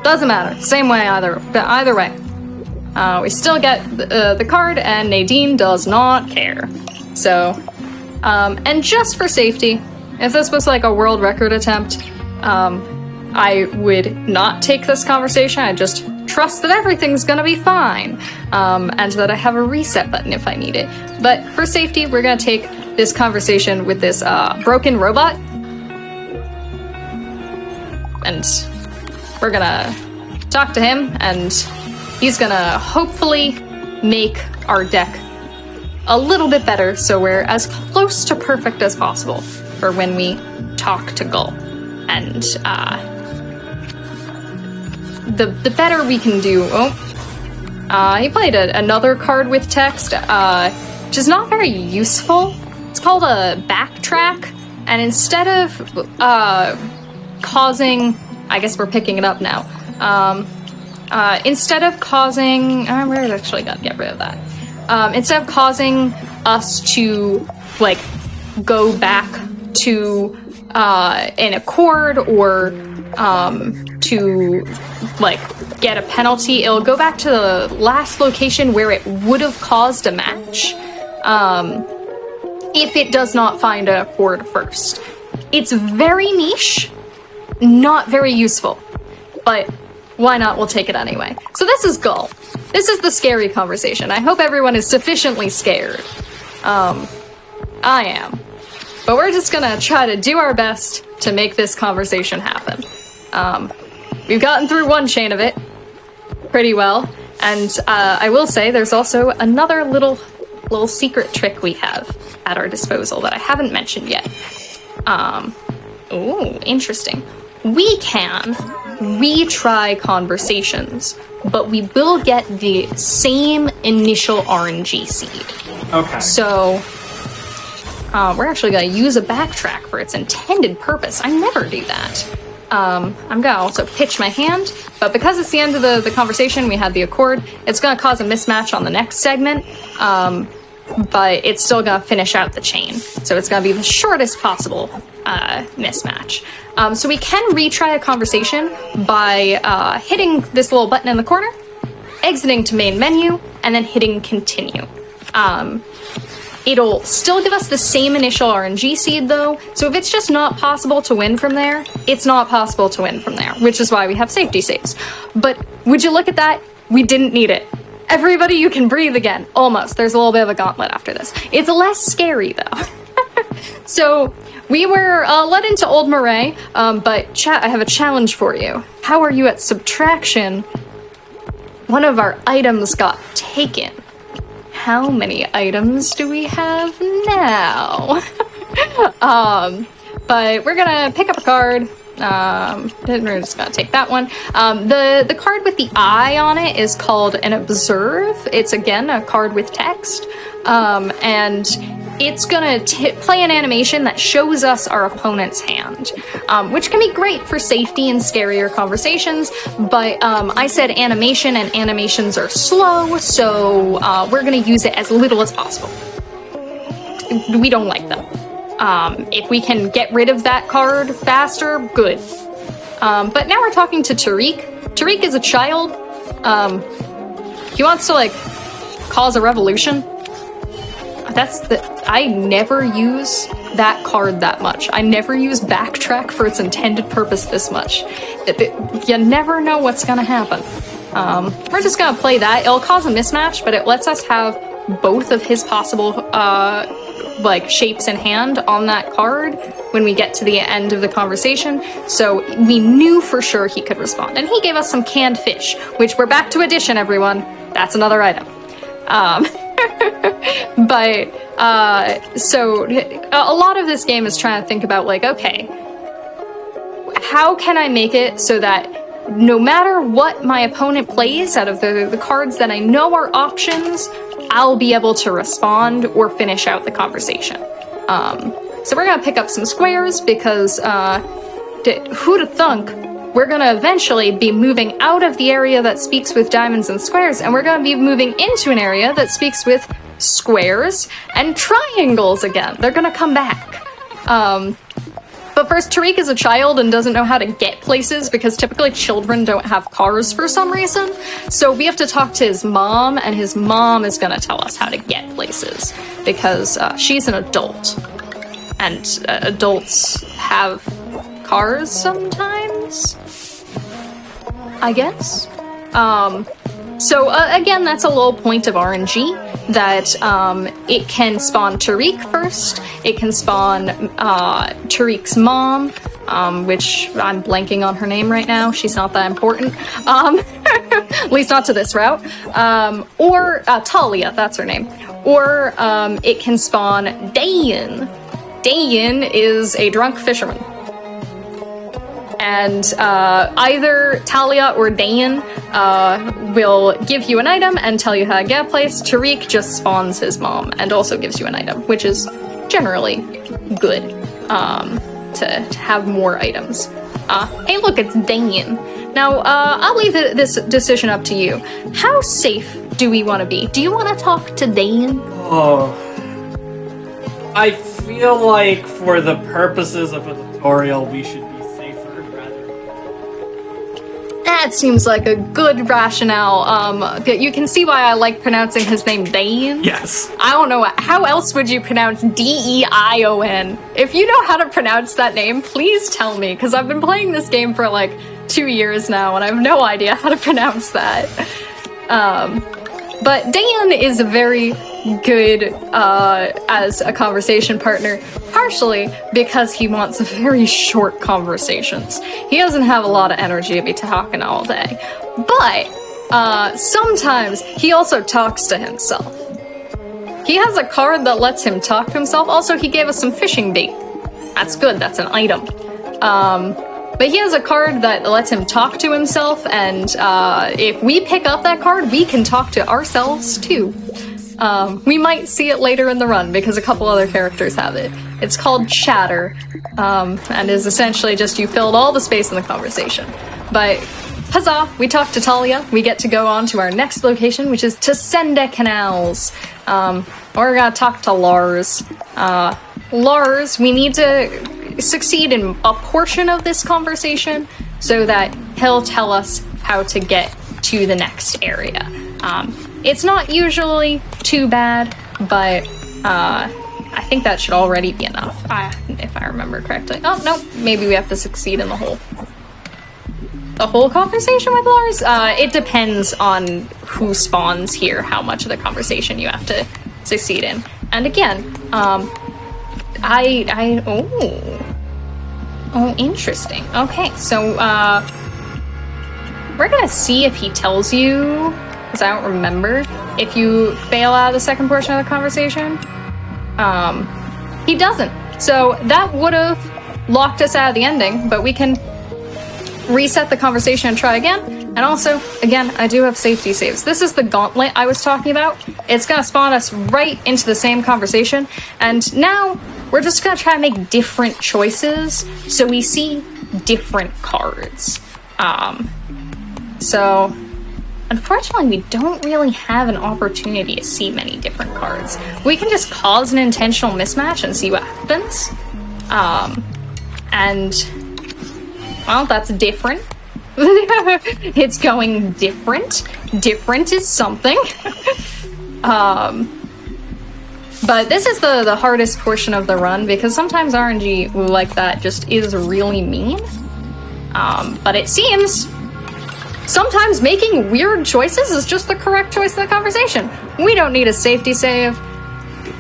Doesn't matter. Same way either way. We still get the card, and Nadine does not care. So, and just for safety, if this was like a world record attempt, I would not take this conversation. I just trust that everything's gonna be fine, and that I have a reset button if I need it. But for safety, we're gonna take this conversation with this broken robot, and we're gonna talk to him, and he's gonna hopefully make our deck a little bit better, so we're as close to perfect as possible for when we talk to Gull. And the better we can do. He played another card with text, which is not very useful. It's called a backtrack, and instead of causing, I guess we're picking it up now. instead of causing... we're actually gonna get rid of that. Instead of causing us to, like, go back to an accord or to, like, get a penalty, it'll go back to the last location where it would have caused a match if it does not find an accord first. It's very niche, not very useful, but why not? We'll take it anyway. So this is Gull. This is the scary conversation. I hope everyone is sufficiently scared. I am. But we're just gonna try to do our best to make this conversation happen. We've gotten through one chain of it pretty well, and I will say there's also another little secret trick we have at our disposal that I haven't mentioned yet. Ooh, interesting. We can retry conversations, but we will get the same initial RNG seed. Okay. So, we're actually going to use a backtrack for its intended purpose. I never do that. I'm going to also pitch my hand, but because it's the end of the conversation, we had the accord, it's going to cause a mismatch on the next segment, but it's still going to finish out the chain. So it's going to be the shortest possible mismatch. So we can retry a conversation by hitting this little button in the corner, exiting to main menu, and then hitting continue. It'll still give us the same initial RNG seed though, so if it's just not possible to win from there, it's not possible to win from there, which is why we have safety saves. But would you look at that? We didn't need it. Everybody, you can breathe again. Almost. There's a little bit of a gauntlet after this. It's less scary though. So we were led into Old Moray, but chat, I have a challenge for you. How are you at subtraction? One of our items got taken. How many items do we have now? But we're gonna pick up a card. We're just gonna take that one. The card with the eye on it is called an Observe. It's again a card with text, and it's gonna play an animation that shows us our opponent's hand, which can be great for safety and scarier conversations, but I said animation, and animations are slow, so we're gonna use it as little as possible. We don't like them. If we can get rid of that card faster, good. But now we're talking to Tariq. Tariq is a child. He wants to, like, cause a revolution. I never use that card that much. I never use backtrack for its intended purpose this much. You never know what's gonna happen. We're just gonna play that. It'll cause a mismatch, but it lets us have both of his possible, like, shapes in hand on that card when we get to the end of the conversation. So we knew for sure he could respond. And he gave us some canned fish, which we're back to addition, everyone. That's another item. But, so a lot of this game is trying to think about, like, okay, how can I make it so that no matter what my opponent plays out of the cards that I know are options, I'll be able to respond or finish out the conversation. So we're gonna pick up some squares because, who'da thunk, we're gonna eventually be moving out of the area that speaks with diamonds and squares, and we're gonna be moving into an area that speaks with squares and triangles again. They're gonna come back. But first, Tariq is a child and doesn't know how to get places because typically children don't have cars for some reason. So we have to talk to his mom, and his mom is gonna tell us how to get places because she's an adult. And adults have cars sometimes, I guess. So again, that's a little point of RNG, that it can spawn Tariq first, it can spawn Tariq's mom, which I'm blanking on her name right now, she's not that important, at least not to this route, or Talia, that's her name, or it can spawn Dayan. Dayan is a drunk fisherman. And either Talia or Dayan will give you an item and tell you how to get a place. Tariq just spawns his mom and also gives you an item, which is generally good to have more items. Hey, look, it's Dan. Now, I'll leave this decision up to you. How safe do we want to be? Do you want to talk to Dan? Oh. I feel like for the purposes of a tutorial, we should be safer rather. That seems like a good rationale. You can see why I like pronouncing his name Dan. Yes. I don't know, how else would you pronounce D-E-I-O-N? If you know how to pronounce that name, please tell me, because I've been playing this game for like 2 years now, and I have no idea how to pronounce that. But Dan is very good as a conversation partner, partially because he wants very short conversations. He doesn't have a lot of energy to be talking all day. But sometimes he also talks to himself. He has a card that lets him talk to himself. Also, he gave us some fishing bait. That's good, that's an item. But he has a card that lets him talk to himself, and if we pick up that card, we can talk to ourselves too. We might see it later in the run because a couple other characters have it. It's called Chatter, and is essentially just you filled all the space in the conversation. But huzzah, we talked to Talia. We get to go on to our next location, which is To Train A Canals. We're gonna talk to Lars. Lars, we need to succeed in a portion of this conversation so that he'll tell us how to get to the next area. It's not usually too bad, but I think that should already be enough, if I remember correctly. Oh, no, maybe we have to succeed in the whole conversation with Lars? It depends on who spawns here, how much of the conversation you have to succeed in. And again, Oh, interesting. Okay, so, we're gonna see if he tells you, because I don't remember, if you fail out of the second portion of the conversation. He doesn't. So that would have locked us out of the ending, but we can reset the conversation and try again. And also, again, I do have safety saves. This is the gauntlet I was talking about. It's gonna spawn us right into the same conversation, and now we're just gonna try to make different choices so we see different cards. So unfortunately, we don't really have an opportunity to see many different cards. We can just cause an intentional mismatch and see what happens. And well, that's different. It's going different. Different is something. But this is the hardest portion of the run because sometimes RNG like that just is really mean. But it seems sometimes making weird choices is just the correct choice in the conversation. We don't need a safety save.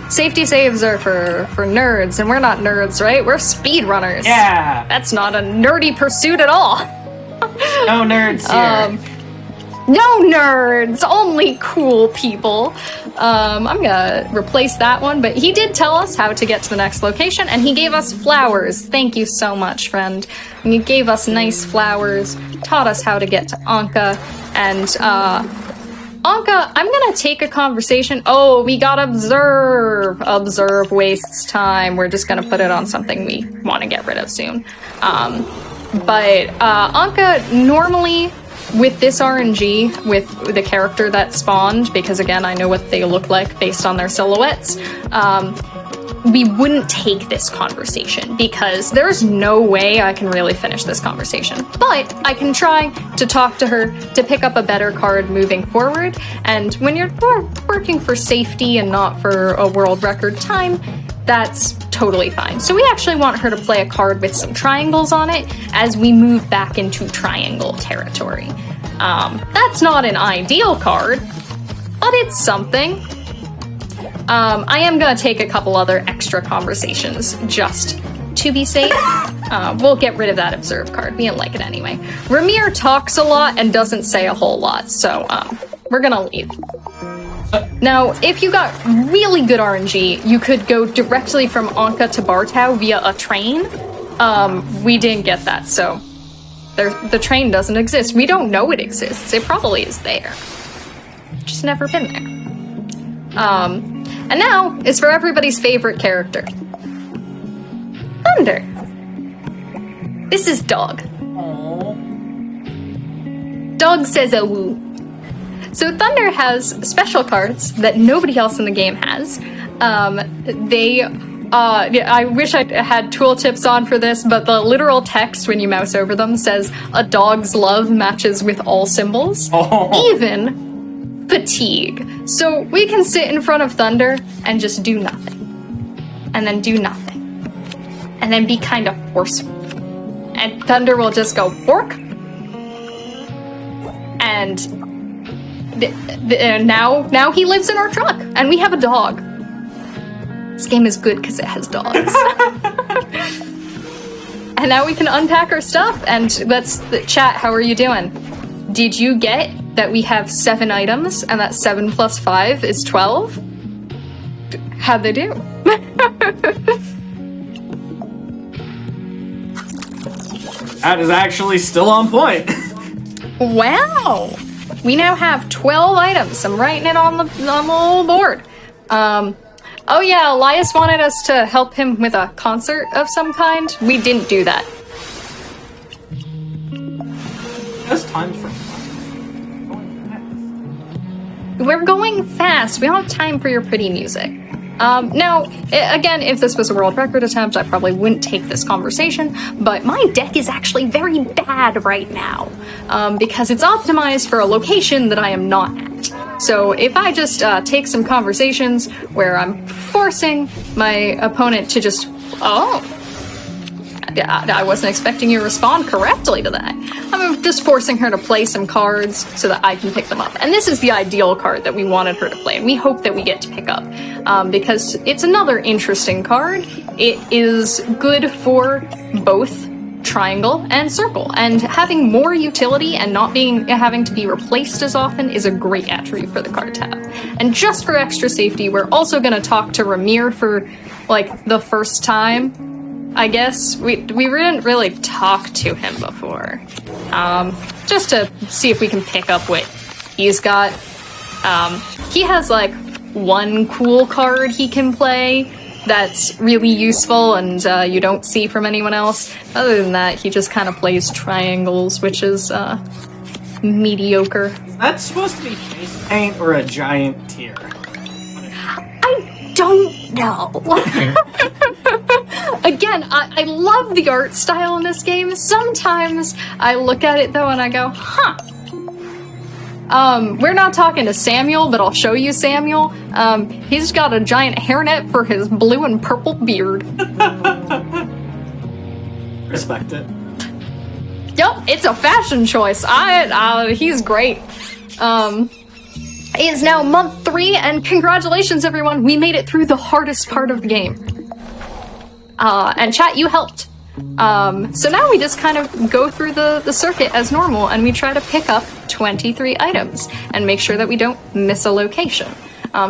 Safety saves are for nerds, and we're not nerds, right? We're speedrunners. Yeah! That's not a nerdy pursuit at all. No nerds here. No nerds, only cool people. I'm gonna replace that one, but he did tell us how to get to the next location, and he gave us flowers. Thank you so much, friend. And he gave us nice flowers, taught us how to get to Anka, and Anka, I'm gonna take a conversation. Oh, we got observe. Observe wastes time. We're just gonna put it on something we want to get rid of soon. But Anka, normally with this RNG, with the character that spawned, because again, I know what they look like based on their silhouettes, we wouldn't take this conversation because there's no way I can really finish this conversation. But I can try to talk to her to pick up a better card moving forward. And when you're working for safety and not for a world record time, that's totally fine. So we actually want her to play a card with some triangles on it as we move back into triangle territory. That's not an ideal card, but it's something. I am gonna take a couple other extra conversations just to be safe. We'll get rid of that observe card. We didn't like it anyway. Ramir talks a lot and doesn't say a whole lot, so we're gonna leave. Now, if you got really good RNG, you could go directly from Anka to Bartow via a train. We didn't get that, so the train doesn't exist. We don't know it exists. It probably is there. Just never been there. And now, it's for everybody's favorite character. Thunder. This is Dog. Oh. Dog says a woo. So Thunder has special cards that nobody else in the game has. I wish I had tooltips on for this, but the literal text when you mouse over them says, "A dog's love matches with all symbols." Oh. Even fatigue. So we can sit in front of Thunder and just do nothing. And then do nothing. And then be kind of forceful. And Thunder will just go, "Bork." And now he lives in our truck, and we have a dog. This game is good because it has dogs. And now we can unpack our stuff, and chat, how are you doing? Did you get that we have 7 items, and that 7 plus 5 is 12? How'd they do? That is actually still on point. Wow! We now have 12 items. I'm writing it on the little board. Oh yeah, Elias wanted us to help him with a concert of some kind. We didn't do that. That's time for We're going fast. We don't have time for your pretty music. Now, again, if this was a world record attempt, I probably wouldn't take this conversation, but my deck is actually very bad right now, because it's optimized for a location that I am not at. So if I just take some conversations where I'm forcing my opponent to just, I wasn't expecting you to respond correctly to that. I'm just forcing her to play some cards so that I can pick them up. And this is the ideal card that we wanted her to play, and we hope that we get to pick up, because it's another interesting card. It is good for both triangle and circle, and having more utility and not having to be replaced as often is a great attribute for the card to have. And just for extra safety, we're also going to talk to Ramir for, like, the first time. I guess we didn't really talk to him before, just to see if we can pick up what he's got. He has like one cool card he can play that's really useful and you don't see from anyone else. Other than that, he just kind of plays triangles, which is mediocre. Is that supposed to be face paint or a giant tear? I don't know. Again, I love the art style in this game. Sometimes I look at it though and I go, huh. We're not talking to Samuel, but I'll show you Samuel. He's got a giant hairnet for his blue and purple beard. Respect it. Yep, it's a fashion choice. He's great. It is now month 3, and congratulations, everyone. We made it through the hardest part of the game. And chat, you helped. So now we just kind of go through the circuit as normal, and we try to pick up 23 items and make sure that we don't miss a location.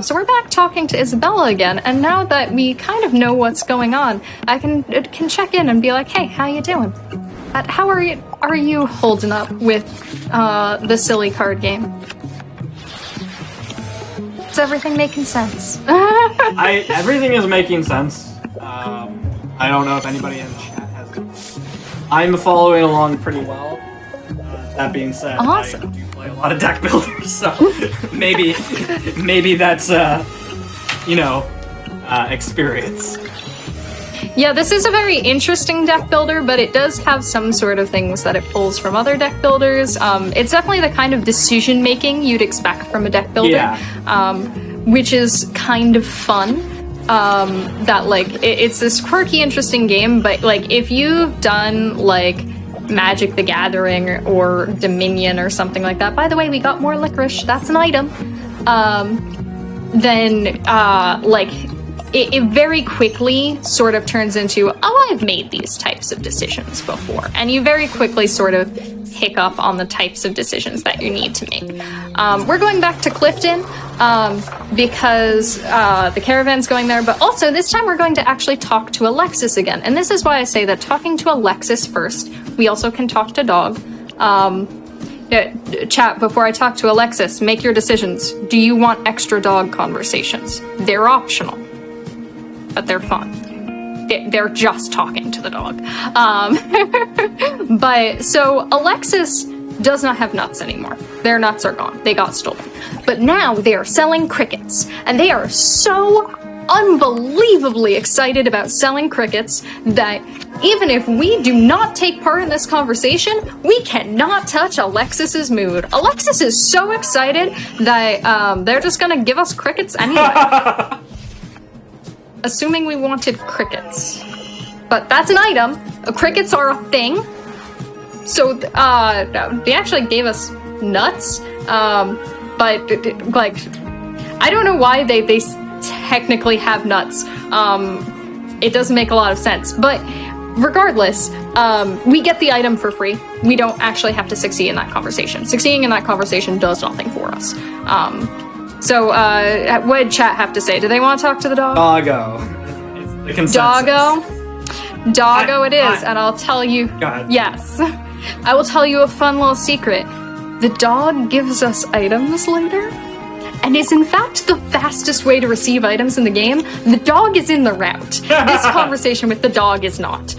So we're back talking to Isabella again, and now that we kind of know what's going on, I can check in and be like, hey, how you doing? How are you holding up with the silly card game? Is everything making sense? Everything is making sense. I don't know if anybody in chat has. I'm following along pretty well. That being said, awesome. I do play a lot of deck builders, so maybe that's experience. Yeah, this is a very interesting deck builder, but it does have some sort of things that it pulls from other deck builders. It's definitely the kind of decision making you'd expect from a deck builder, which is kind of fun. That it's this quirky, interesting game, but like if you've done like Magic the Gathering or Dominion or something like that, by the way, we got more licorice, that's an item, then it very quickly sort of turns into, oh, I've made these types of decisions before, and you very quickly sort of pick up on the types of decisions that you need to make. We're going back to Clifton because the caravan's going there, but also this time we're going to actually talk to Alexis again. And this is why I say that talking to Alexis first, we also can talk to Dog. Chat, before I talk to Alexis, make your decisions. Do you want extra dog conversations? They're optional, but they're fun. they're just talking to the dog. But so Alexis does not have nuts anymore. Their nuts are gone. They got stolen. But now they are selling crickets, and they are so unbelievably excited about selling crickets that even if we do not take part in this conversation, we cannot touch Alexis's mood. Alexis is so excited that they're just gonna give us crickets anyway. Assuming we wanted crickets. But that's an item. Crickets are a thing. So, they actually gave us nuts, but, like, I don't know why they technically have nuts. It doesn't make a lot of sense, but regardless, we get the item for free. We don't actually have to succeed in that conversation. Succeeding in that conversation does nothing for us. So, what did chat have to say? Do they want to talk to the dog? Doggo. It's the consensus. Doggo it is, and I'll tell you... Go ahead. Yes. I will tell you a fun little secret. The dog gives us items later, and is in fact the fastest way to receive items in the game. The dog is in the route. This conversation with the dog is not.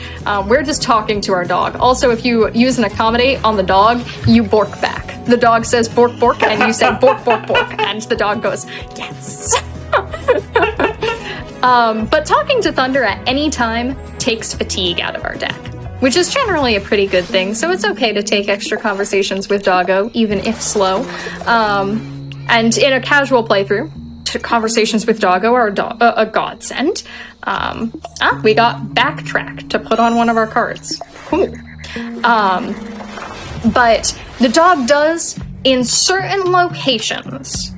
We're just talking to our dog. Also, if you use an accommodate on the dog, you bork back. The dog says bork bork, and you say bork bork bork, and the dog goes, yes. But talking to Thunder at any time takes fatigue out of our deck, which is generally a pretty good thing, so it's okay to take extra conversations with Doggo, even if slow. And in a casual playthrough, conversations with Doggo are a godsend. We got Backtrack to put on one of our cards. Cool. But the dog does, in certain locations,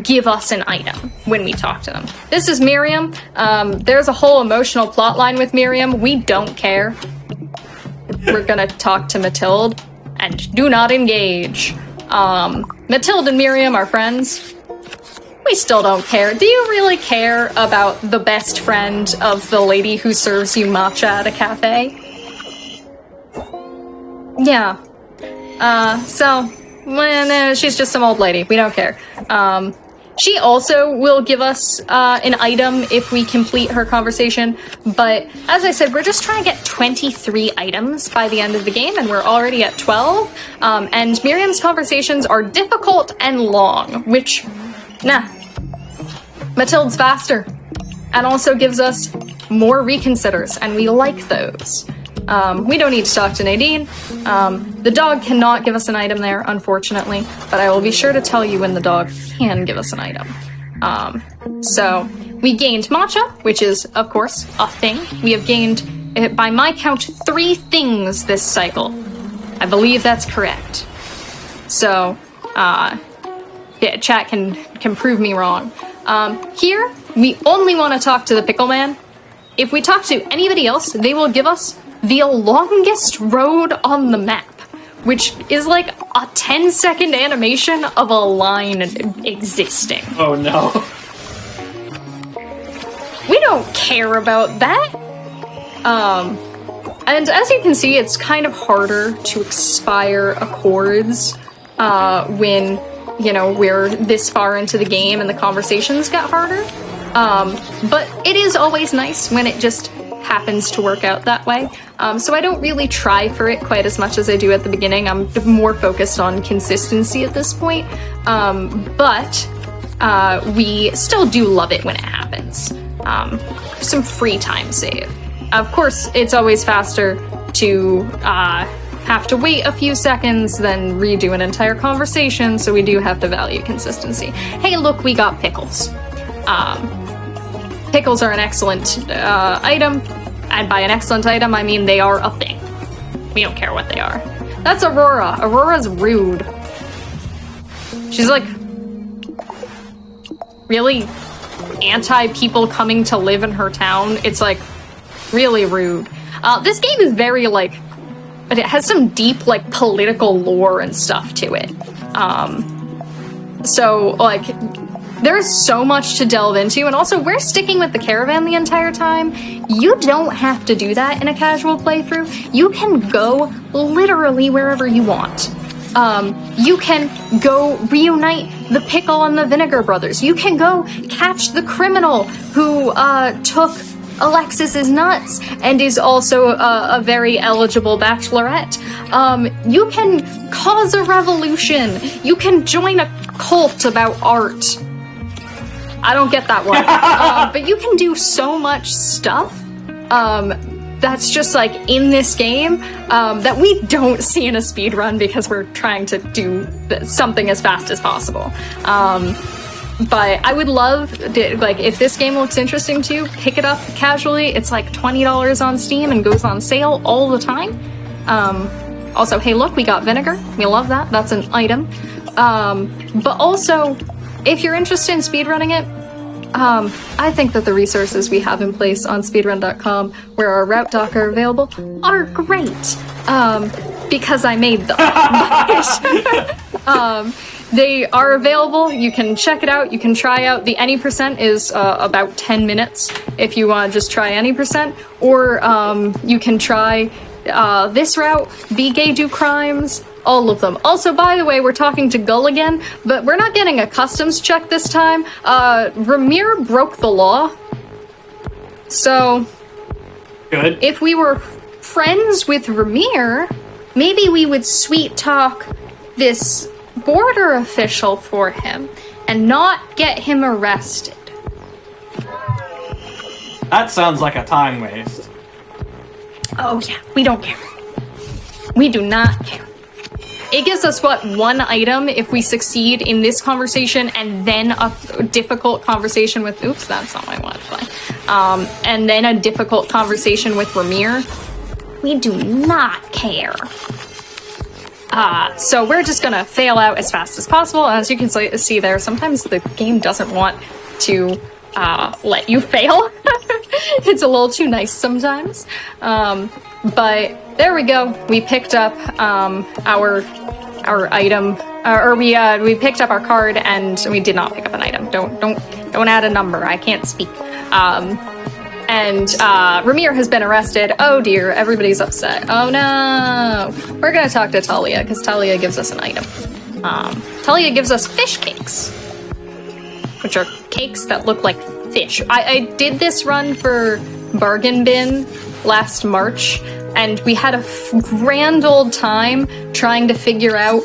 give us an item when we talk to them. This is Miriam. There's a whole emotional plot line with Miriam. We don't care. We're gonna talk to Mathilde and do not engage. Mathilde and Miriam are friends. We still don't care. Do you really care about the best friend of the lady who serves you matcha at a cafe? Yeah. She's just some old lady. We don't care. She also will give us an item if we complete her conversation, but as I said, we're just trying to get 23 items by the end of the game, and we're already at 12, and Miriam's conversations are difficult and long, which, Mathilde's faster, and also gives us more reconsiders, and we like those. We don't need to talk to Nadine. The dog cannot give us an item there, unfortunately, but I will be sure to tell you when the dog can give us an item. So, we gained matcha, which is, of course, a thing. We have gained, by my count, 3 things this cycle. I believe that's correct. So, yeah, chat can prove me wrong. Here, we only want to talk to the Pickle Man. If we talk to anybody else, they will give us the longest road on the map, which is like a 10-second animation of a line existing. Oh no. We don't care about that. And as you can see, it's kind of harder to expire accords when, you know, we're this far into the game and the conversations get harder. But it is always nice when it just happens to work out that way. So I don't really try for it quite as much as I do at the beginning. I'm more focused on consistency at this point. But we still do love it when it happens. Some free time save. Of course, it's always faster to have to wait a few seconds than redo an entire conversation, so we do have to value consistency. Hey, look, we got pickles. Pickles are an excellent item, and by an excellent item, I mean they are a thing. We don't care what they are. That's Aurora. Aurora's rude. She's like really anti-people coming to live in her town. It's like really rude. This game is very like, it has some deep like political lore and stuff to it. So like, there's so much to delve into, and also we're sticking with the caravan the entire time. You don't have to do that in a casual playthrough. You can go literally wherever you want. You can go reunite the Pickle and the Vinegar brothers. You can go catch the criminal who took Alexis is nuts and is also a very eligible bachelorette. You can cause a revolution. You can join a cult about art. I don't get that one. But you can do so much stuff that's just like in this game that we don't see in a speedrun because we're trying to do something as fast as possible. But I would love, like, if this game looks interesting to you, pick it up casually. It's like $20 on Steam and goes on sale all the time. Also, hey, look, we got vinegar. We love that. That's an item. But also, if you're interested in speedrunning it, I think that the resources we have in place on speedrun.com, where our route doc are available, are great. Because I made them. They are available. You can check it out. You can try out. The any percent is about 10 minutes if you want to just try any percent. Or you can try this route, Be Gay, Do Crimes, all of them. Also, by the way, we're talking to Gull again, but we're not getting a customs check this time. Ramir broke the law. So, Good. if we were friends with Ramir, maybe we would sweet talk this border official for him and not get him arrested. That sounds like a time waste. Oh yeah, we don't care. We do not care. It gives us, what, one item if we succeed in this conversation and then a difficult conversation with... Oops, that's not what I wanted to play. And then a difficult conversation with Ramir. We do not care. So we're just gonna fail out as fast as possible. As you can see there, sometimes the game doesn't want to let you fail. It's a little too nice sometimes. But there we go. We picked up our item, or we picked up our card, and we did not pick up an item. Don't add a number. I can't speak. And Ramir has been arrested. Oh dear, everybody's upset. Oh no. We're gonna talk to Talia, because Talia gives us an item. Talia gives us fish cakes, which are cakes that look like fish. I did this run for Bargain Bin last March, and we had a grand old time trying to figure out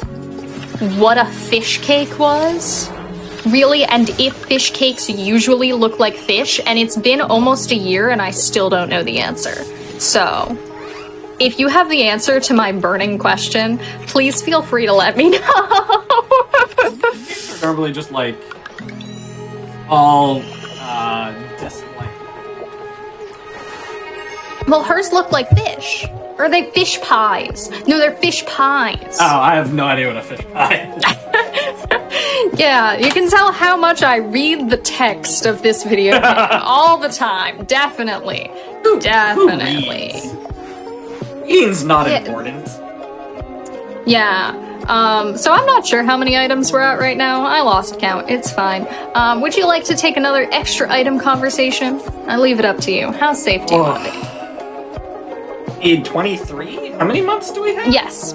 what a fish cake was. Really, and if fish cakes usually look like fish, and it's been almost a year and I still don't know the answer. So, if you have the answer to my burning question, please feel free to let me know. They're normally just like all just like. Well, hers look like fish. Or are they fish pies? No, they're fish pies. Oh, I have no idea what a fish pie is. Yeah, you can tell how much I read the text of this video all the time. Definitely. Definitely. Reading's not important. Yeah. So I'm not sure how many items we're at right now. I lost count. It's fine. Would you like to take another extra item conversation? I leave it up to you. How safe do you want to be? Need 23? How many months do we have? Yes.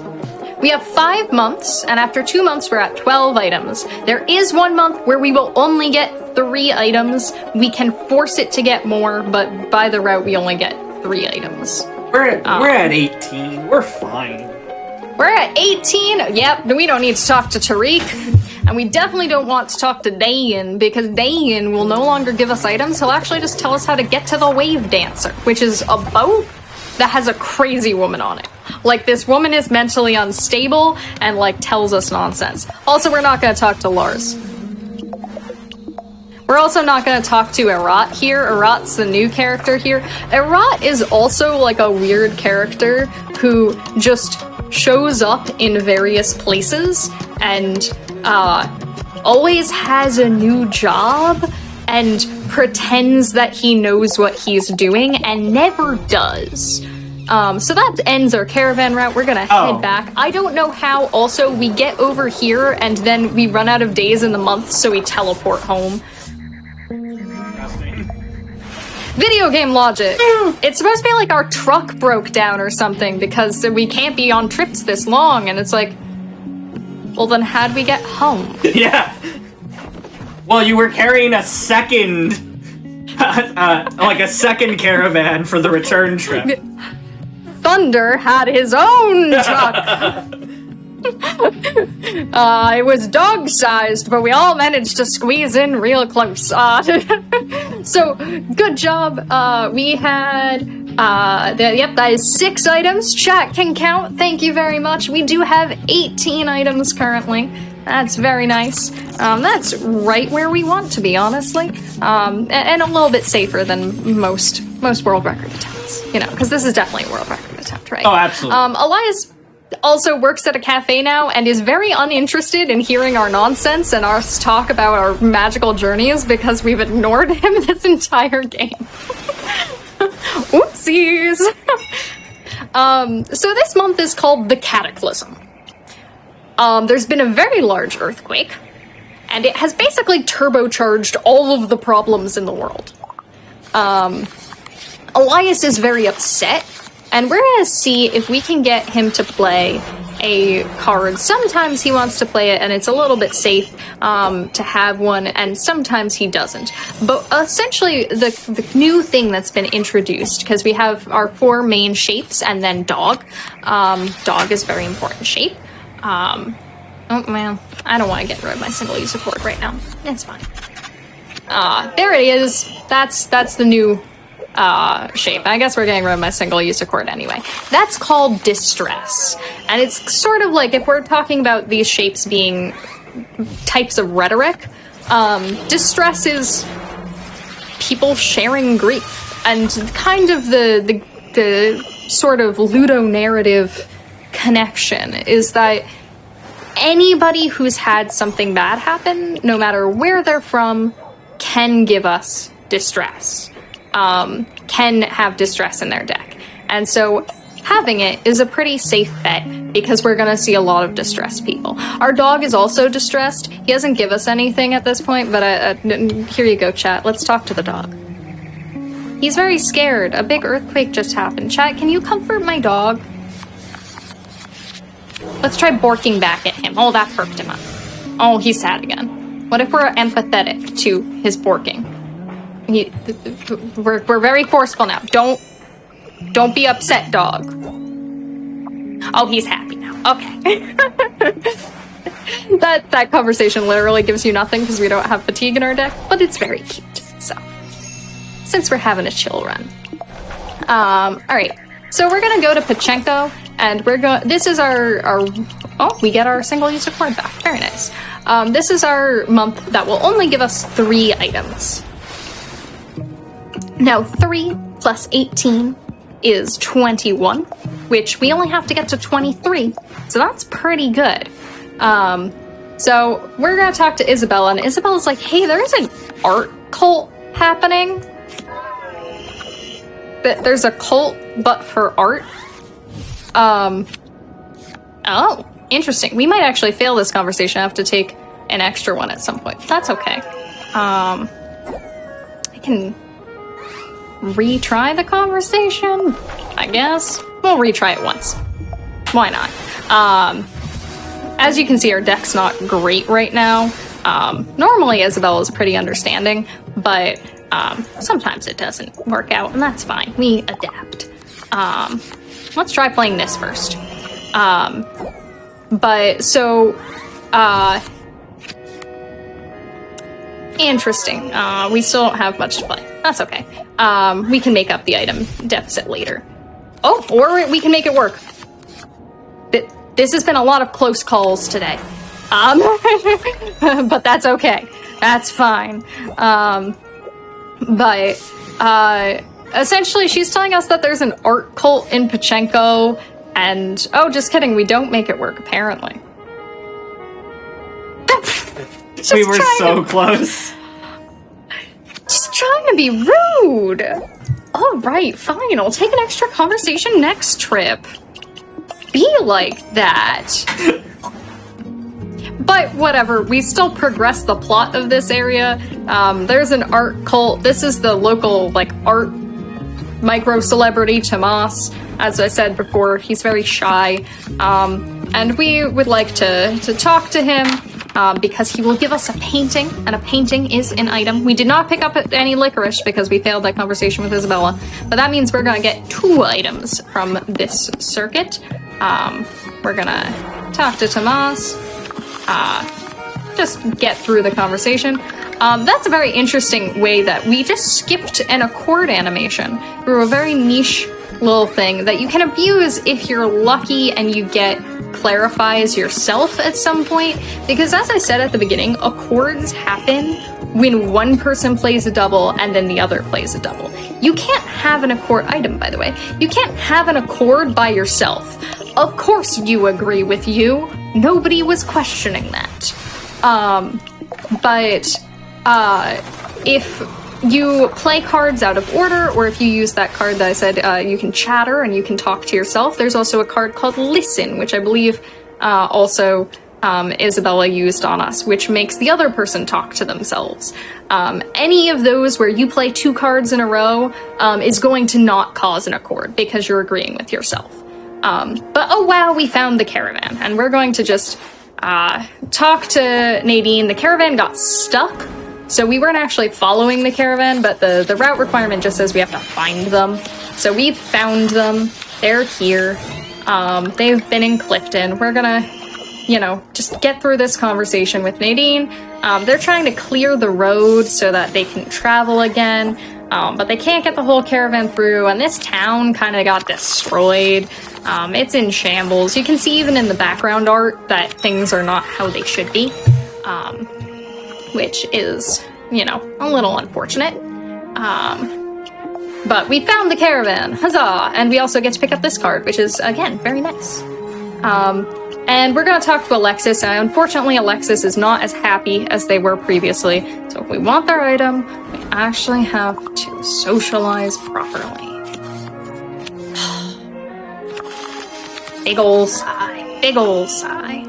We have 5 months, and after 2 months, we're at 12 items. There is 1 month where we will only get 3 items. We can force it to get more, but by the route, we only get 3 items. We're at 18. We're fine. We're at 18? Yep, we don't need to talk to Tariq. And we definitely don't want to talk to Dayan, because Dayan will no longer give us items. He'll actually just tell us how to get to the Wave Dancer, which is a boat that has a crazy woman on it. Like, this woman is mentally unstable and, like, tells us nonsense. Also, we're not gonna talk to Lars. We're also not gonna talk to Erat here. Erat's the new character here. Erat is also, like, a weird character who just shows up in various places and, always has a new job and pretends that he knows what he's doing and never does. So that ends our caravan route. We're gonna head back. I don't know how also we get over here and then we run out of days in the month, so we teleport home. Video game logic. It's supposed to be like our truck broke down or something because we can't be on trips this long, and it's like, well then how'd we get home? Yeah. Well, you were carrying a second Like a second caravan for the return trip. Thunder had his own truck. It was dog-sized, but we all managed to squeeze in real close. So, good job. We had, that is 6 items. Chat can count. Thank you very much. We do have 18 items currently. That's very nice. That's right where we want to be, honestly. And a little bit safer than most world record attempts, you know, because this is definitely a world record attempt, right? Oh, absolutely. Elias also works at a cafe now and is very uninterested in hearing our nonsense and us talk about our magical journeys because we've ignored him this entire game. Oopsies! So this month is called the Cataclysm. There's been a very large earthquake, and it has basically turbocharged all of the problems in the world. Elias is very upset, and we're gonna see if we can get him to play a card. Sometimes he wants to play it, and it's a little bit safe to have one, and sometimes he doesn't. But essentially, the new thing that's been introduced, because we have our 4 main shapes, and then dog. Dog is a very important shape. Oh man, I don't want to get rid of my single-use cord right now. It's fine. There it is. That's the new shape. I guess we're getting rid of my single-use cord anyway. That's called distress. And it's sort of like, if we're talking about these shapes being types of rhetoric, distress is people sharing grief. And kind of the sort of ludonarrative connection is that anybody who's had something bad happen, no matter where they're from, can give us distress. Can have distress in their deck. And so having it is a pretty safe bet because we're gonna see a lot of distressed people. Our dog is also distressed. He doesn't give us anything at this point, but here you go, chat. Let's talk to the dog. He's very scared. A big earthquake just happened. Chat, can you comfort my dog? Let's try borking back at him. Oh, that perked him up. Oh, he's sad again. What if we're empathetic to his borking? We're very forceful now. Don't be upset, dog. Oh, he's happy now. Okay. that conversation literally gives you nothing because we don't have fatigue in our deck, but it's very cute. So, since we're having a chill run. All right. So we're gonna go to Pachenko, and this is our oh, we get our single-use cord back. Very nice. This is our month that will only give us 3 items. Now, 3 plus 18 is 21, which we only have to get to 23, so that's pretty good. So we're gonna talk to Isabella, and Isabella's like, hey, there's an art cult happening. There's a cult, but for art. Oh, interesting. We might actually fail this conversation. I have to take an extra one at some point. That's okay. I can retry the conversation, I guess. We'll retry it once. Why not? As you can see, our deck's not great right now. Normally, Isabella's pretty understanding, but sometimes it doesn't work out, and that's fine. We adapt. Let's try playing this first. Interesting. We still don't have much to play. That's okay. We can make up the item deficit later. Oh, or we can make it work. This has been a lot of close calls today. But that's okay. That's fine. Essentially, she's telling us that there's an art cult in Pachenko, and oh, just kidding, we don't make it work, apparently. We were so close. Just trying to be rude. All right, fine. I'll take an extra conversation next trip. Be like that. But whatever, we still progress the plot of this area. There's an art cult. This is the local, like, art micro-celebrity, Tomas. As I said before, he's very shy. And we would like to talk to him because he will give us a painting, and a painting is an item. We did not pick up any licorice because we failed that conversation with Isabella, but that means we're gonna get 2 items from this circuit. We're gonna talk to Tomas, just get through the conversation. That's a very interesting way that we just skipped an accord animation through a very niche little thing that you can abuse if you're lucky and you get clarifies yourself at some point, because as I said at the beginning, accords happen when one person plays a double and then the other plays a double. You can't have an accord item, by the way. You can't have an accord by yourself. Of course you agree with you. Nobody was questioning that. If you play cards out of order, or if you use that card that I said you can chatter and you can talk to yourself, there's also a card called Listen, which I believe also Isabella used on us, which makes the other person talk to themselves. Any of those where you play 2 cards in a row is going to not cause an accord because you're agreeing with yourself. But oh wow, we found the caravan, and we're going to just talk to Nadine. The caravan got stuck. So we weren't actually following the caravan, but the route requirement just says we have to find them. So we found them. They're here. They've been in Clifton. We're gonna, just get through this conversation with Nadine. They're trying to clear the road so that they can travel again, but they can't get the whole caravan through, and this town kind of got destroyed. It's in shambles. You can see even in the background art that things are not how they should be. Which is, a little unfortunate. But we found the caravan, huzzah! And we also get to pick up this card, which is, again, very nice. And we're gonna talk to Alexis, and unfortunately Alexis is not as happy as they were previously, so if we want their item, we actually have to socialize properly. Big ol' sigh, big ol' sigh.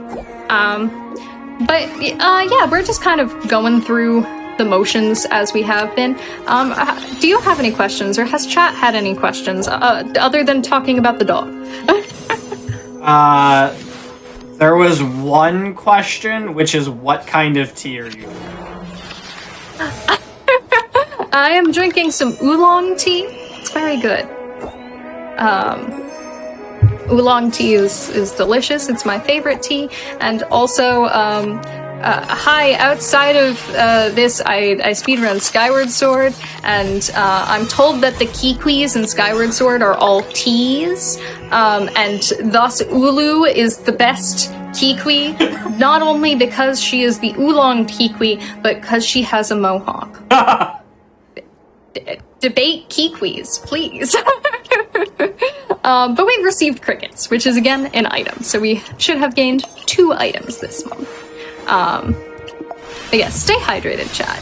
But yeah, we're just kind of going through the motions as we have been. Do you have any questions, or has chat had any questions, other than talking about the dog? There was one question, which is what kind of tea are you? I am drinking some oolong tea. It's very good. Oolong tea is delicious. It's my favorite tea. And also, hi, outside of this, I speedrun Skyward Sword, and I'm told that the Kikwis in Skyward Sword are all teas, and thus Ulu is the best Kikwi, not only because she is the Oolong Kikwi, but because she has a mohawk. Debate Kikwis, please. But we've received crickets, which is again an item, so we should have gained 2 items this month. But yes, stay hydrated, chat.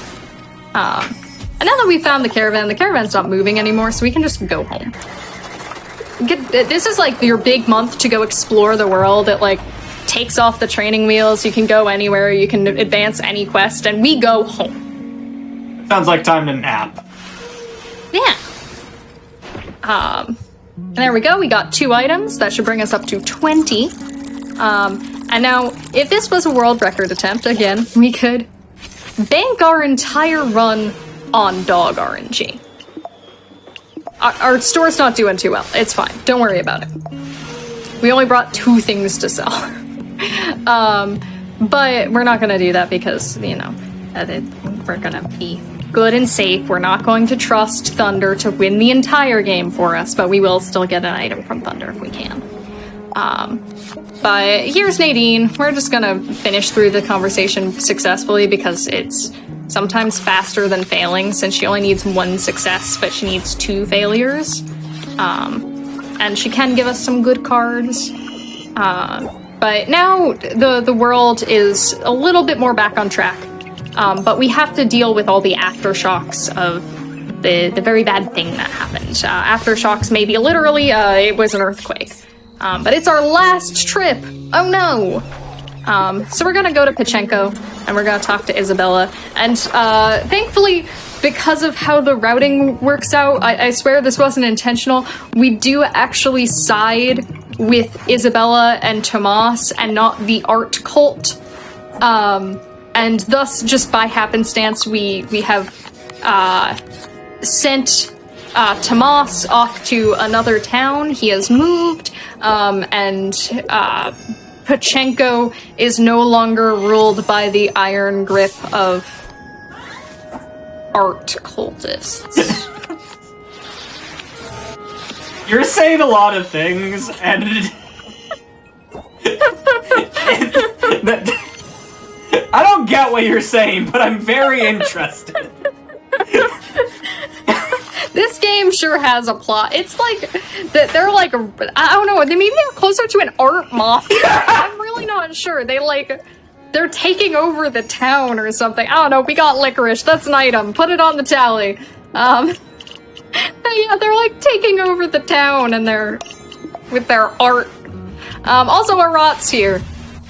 And now that we found the caravan's not moving anymore, so we can just go home. This is like your big month to go explore the world. It like takes off the training wheels. You can go anywhere. You can advance any quest, and we go home. Sounds like time to nap. Yeah. And there we go. We got 2 items. That should bring us up to 20. And now, if this was a world record attempt, again, we could bank our entire run on dog RNG. Our store's not doing too well. It's fine. Don't worry about it. We only brought 2 things to sell. But we're not gonna do that because, we're gonna be good and safe. We're not going to trust Thunder to win the entire game for us, but we will still get an item from Thunder if we can. But here's Nadine. We're just gonna finish through the conversation successfully because it's sometimes faster than failing, since she only needs 1 success, but she needs 2 failures. And she can give us some good cards. But now the world is a little bit more back on track. But we have to deal with all the aftershocks of the very bad thing that happened. Aftershocks, maybe literally, it was an earthquake. But it's our last trip! Oh no! So we're gonna go to Pachenko, and we're gonna talk to Isabella. And thankfully, because of how the routing works out, I swear this wasn't intentional, we do actually side with Isabella and Tomas, and not the art cult. And thus, just by happenstance, we have sent Tomas off to another town. He has moved, and Pachenko is no longer ruled by the iron grip of art cultists. You're saying a lot of things, and I don't get what you're saying, but I'm very interested. This game sure has a plot. It's like that they're like, I don't know, maybe they're closer to an art mafia. I'm really not sure. They're taking over the town or something. I don't know. We got licorice. That's an item. Put it on the tally. Yeah, they're like taking over the town and with their art. Also, Arat's here.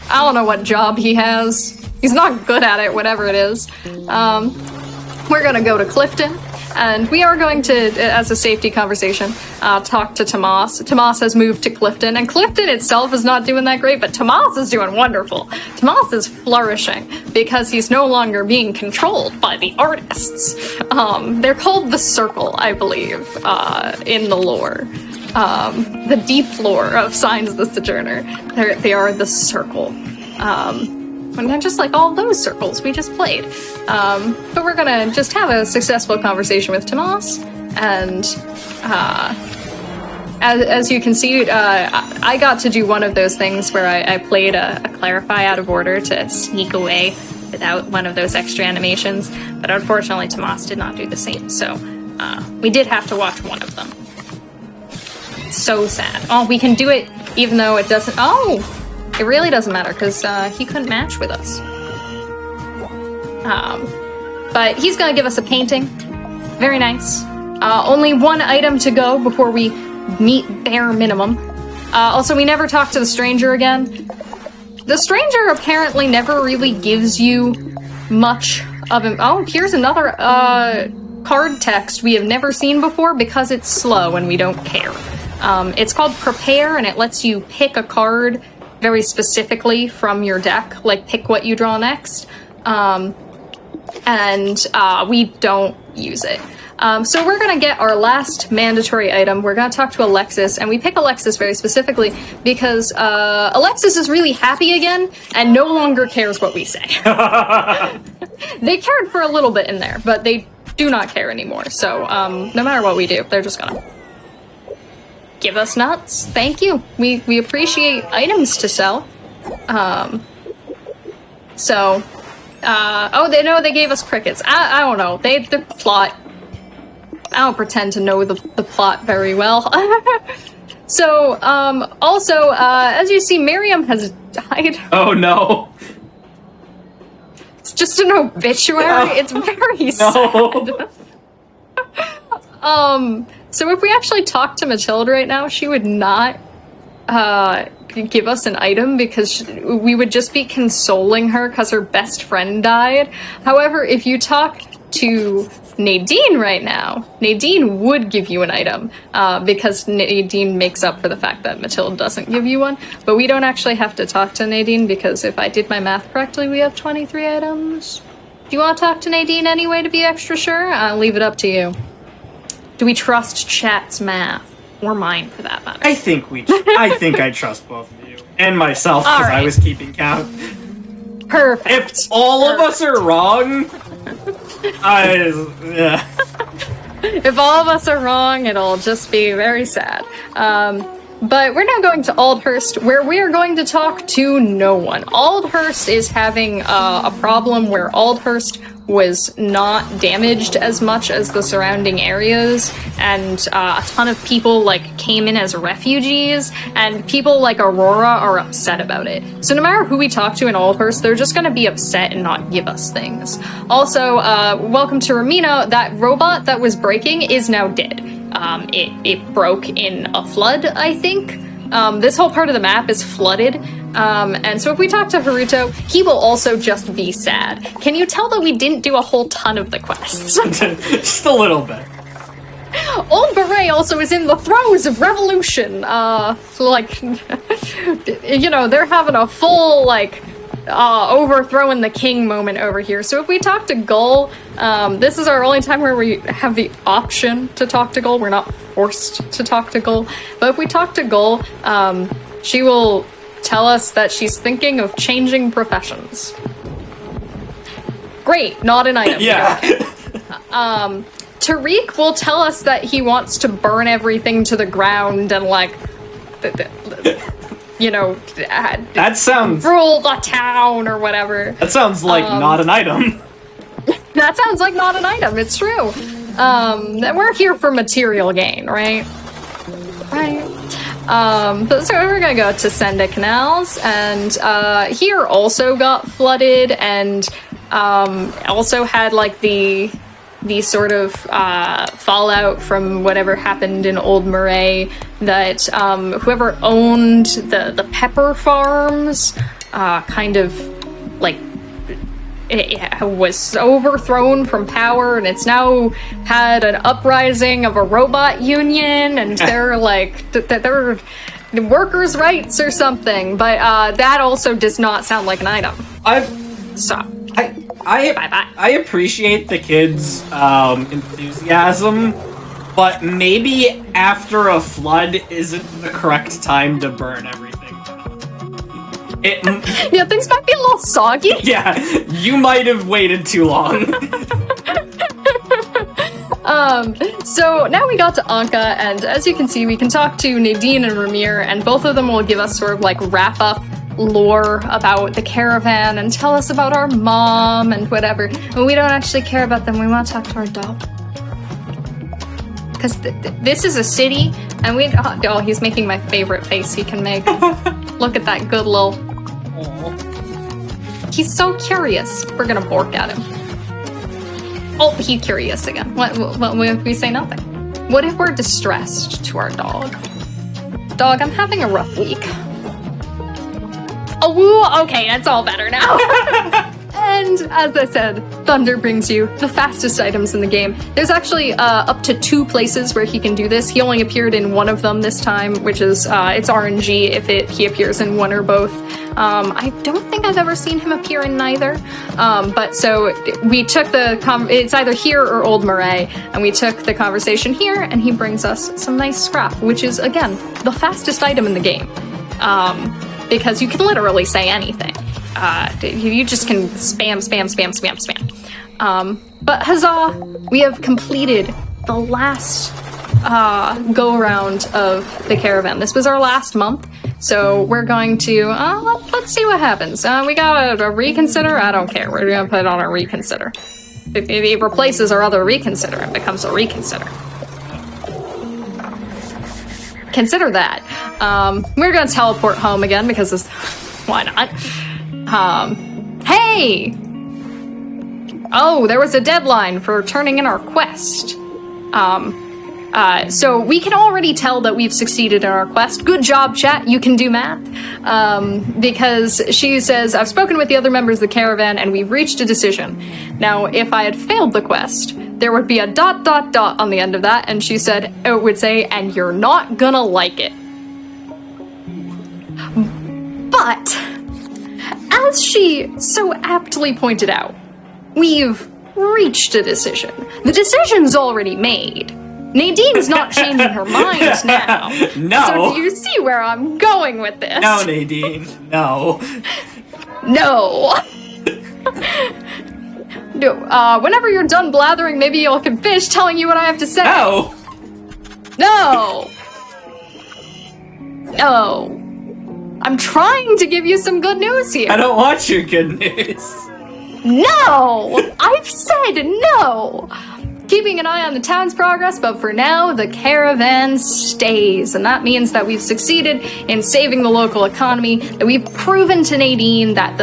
I don't know what job he has. He's not good at it, whatever it is. We're gonna go to Clifton, and we are going to, as a safety conversation, talk to Tomas. Tomas has moved to Clifton, and Clifton itself is not doing that great, but Tomas is doing wonderful. Tomas is flourishing because he's no longer being controlled by the artists. They're called the Circle, I believe, in the lore. The deep lore of Signs of the Sojourner. They are the Circle. And they're just like all those circles we just played. But we're gonna just have a successful conversation with Tomas, and as you can see, I got to do one of those things where I played a Clarify out of order to sneak away without one of those extra animations, but unfortunately Tomas did not do the same, so we did have to watch one of them. So sad. Oh, we can do it even though it doesn't... Oh! It really doesn't matter, because he couldn't match with us. But he's gonna give us a painting. Very nice. Only one item to go before we meet bare minimum. Also, we never talked to the stranger again. The stranger apparently never really gives you much of him. Oh, here's another card text we have never seen before because it's slow and we don't care. It's called Prepare, and it lets you pick a card very specifically from your deck, like pick what you draw next, and we don't use it. So we're gonna get our last mandatory item. We're gonna talk to Alexis, and we pick Alexis very specifically because Alexis is really happy again and no longer cares what we say. They cared for a little bit in there, but they do not care anymore. So no matter what we do, they're just gonna give us nuts. Thank you. We appreciate items to sell. Oh, they know they gave us crickets. I don't know. The plot. I don't pretend to know the plot very well. So, also, as you see, Miriam has died. Oh no. It's just an obituary. It's very sad. So if we actually talked to Matilda right now, she would not give us an item because we would just be consoling her because her best friend died. However, if you talk to Nadine right now, Nadine would give you an item because Nadine makes up for the fact that Matilda doesn't give you one. But we don't actually have to talk to Nadine because if I did my math correctly, we have 23 items. Do you want to talk to Nadine anyway to be extra sure? I'll leave it up to you. Do we trust chat's math? Or mine, for that matter? I think I trust both of you. And myself, because I was keeping count. Perfect. If all of us are wrong, yeah. If all of us are wrong, it'll just be very sad. But we're now going to Aldhurst, where we are going to talk to no one. Aldhurst is having a problem where Aldhurst was not damaged as much as the surrounding areas, and a ton of people came in as refugees, and people like Aurora are upset about it. So no matter who we talk to in Aldhurst, they're just gonna be upset and not give us things. Also, welcome to Ramina. That robot that was breaking is now dead. It broke in a flood, I think. This whole part of the map is flooded. And so if we talk to Haruto, he will also just be sad. Can you tell that we didn't do a whole ton of the quests? Just a little bit. Old Beret also is in the throes of revolution. They're having a full, overthrowing the king moment over here. So if we talk to Gull, this is our only time where we have the option to talk to Gull. We're not forced to talk to Gull. But if we talk to Gull, she will tell us that she's thinking of changing professions. Great, not an item. Yeah. Tariq will tell us that he wants to burn everything to the ground and, like, you know, That sounds rule the town or whatever. That sounds like not an item. That sounds like not an item, it's true. That we're here for material gain, right? Right. But so we're gonna go to Senda Canals, and here also got flooded, and also had like the sort of fallout from whatever happened in Old Moray, that whoever owned the pepper farms kind of like it was overthrown from power, and it's now had an uprising of a robot union, and they're like they're workers' rights or something. But that also does not sound like an item. I appreciate the kids' enthusiasm, but maybe after a flood isn't the correct time to burn everything. Yeah, things might be a little soggy. Yeah, you might have waited too long. So now we got to Anka, and as you can see, we can talk to Nadine and Ramir, and both of them will give us sort of like wrap-up lore about the caravan and tell us about our mom and whatever. And we don't actually care about them, we want to talk to our dog. Because this is a city, and we... Oh, he's making my favorite face he can make. Look at that good little... Aww. He's so curious. We're gonna bork at him. Oh, he's curious again. What if we say nothing? What if we're distressed to our dog? Dog, I'm having a rough week. Oh, okay, that's all better now. And as I said, Thunder brings you the fastest items in the game. There's actually up to 2 places where he can do this. He only appeared in one of them this time, which is it's RNG if he appears in one or both. I don't think I've ever seen him appear in neither. But so we took it's either here or Old Moray, and we took the conversation here, and he brings us some nice scrap, which is, again, the fastest item in the game. Because you can literally say anything. You just can spam. But huzzah! We have completed the last go-around of the caravan. This was our last month, so we're going to, let's see what happens. We got a reconsider? I don't care. We're gonna put it on a reconsider. It replaces our other reconsider and becomes a reconsider. Consider that. We're gonna teleport home again because why not? Hey! Oh, there was a deadline for turning in our quest. So we can already tell that we've succeeded in our quest. Good job, chat. You can do math. Because she says, I've spoken with the other members of the caravan and we've reached a decision. Now, if I had failed the quest, there would be a ... on the end of that, and she said, it would say, and you're not gonna like it. But, as she so aptly pointed out, we've reached a decision. The decision's already made. Nadine's not changing her mind now. No. So do you see where I'm going with this? No, Nadine. No. No. No. Whenever you're done blathering, maybe y'all can finish telling you what I have to say. No. No. No. I'm trying to give you some good news here. I don't want your good news. No! I've said no! Keeping an eye on the town's progress, but for now, the caravan stays. And that means that we've succeeded in saving the local economy, that we've proven to Nadine that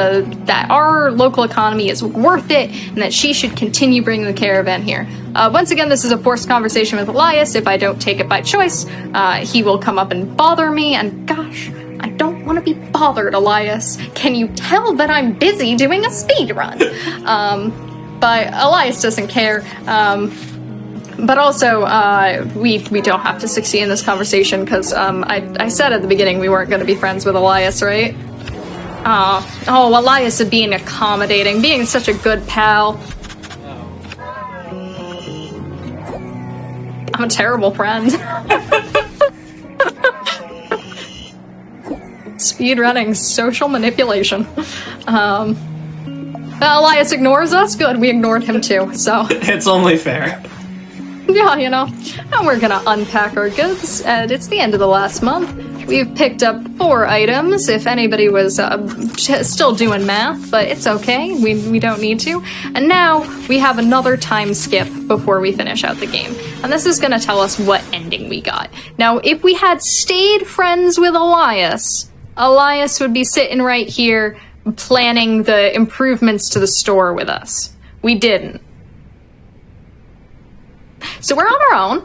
our local economy is worth it, and that she should continue bringing the caravan here. Once again, this is a forced conversation with Elias. If I don't take it by choice, he will come up and bother me, and gosh, I don't want to be bothered, Elias. Can you tell that I'm busy doing a speedrun? But Elias doesn't care. But also, we don't have to succeed in this conversation because I said at the beginning we weren't going to be friends with Elias, right? Oh, Elias is being accommodating, being such a good pal. I'm a terrible friend. Speedrunning, social manipulation. Elias ignores us? Good, we ignored him too, so. It's only fair. Yeah, you know. And we're gonna unpack our goods, and it's the end of the last month. We've picked up 4 items, if anybody was still doing math, but it's okay, we don't need to. And now, we have another time skip before we finish out the game. And this is gonna tell us what ending we got. Now, if we had stayed friends with Elias, Elias would be sitting right here planning the improvements to the store with us. We didn't. So we're on our own,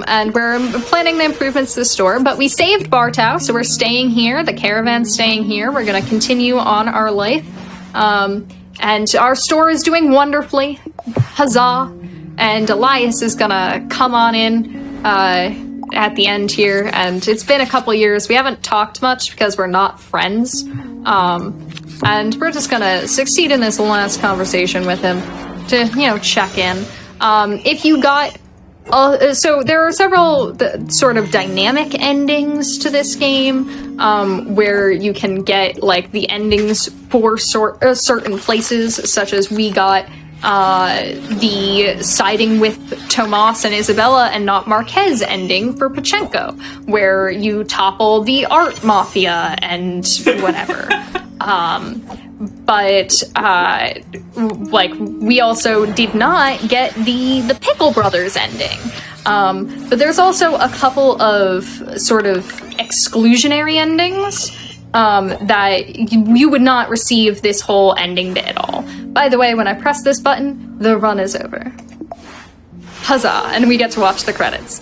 and we're planning the improvements to the store, but we saved Bartow, so we're staying here, the caravan's staying here, we're gonna continue on our life, and our store is doing wonderfully, huzzah, and Elias is gonna come on in, at the end here, and it's been a couple years, we haven't talked much because we're not friends, and we're just gonna succeed in this last conversation with him to, you know, check in. If you got, so there are several sort of dynamic endings to this game, where you can get, like, the endings for certain places, such as we got, the siding with Tomas and Isabella and not Marquez ending for Pachenko, where you topple the art mafia and whatever. But like, we also did not get the Pickle Brothers ending. But there's also a couple of sort of exclusionary endings that you would not receive this whole ending bit at all. By the way, when I press this button, the run is over. Huzzah! And we get to watch the credits,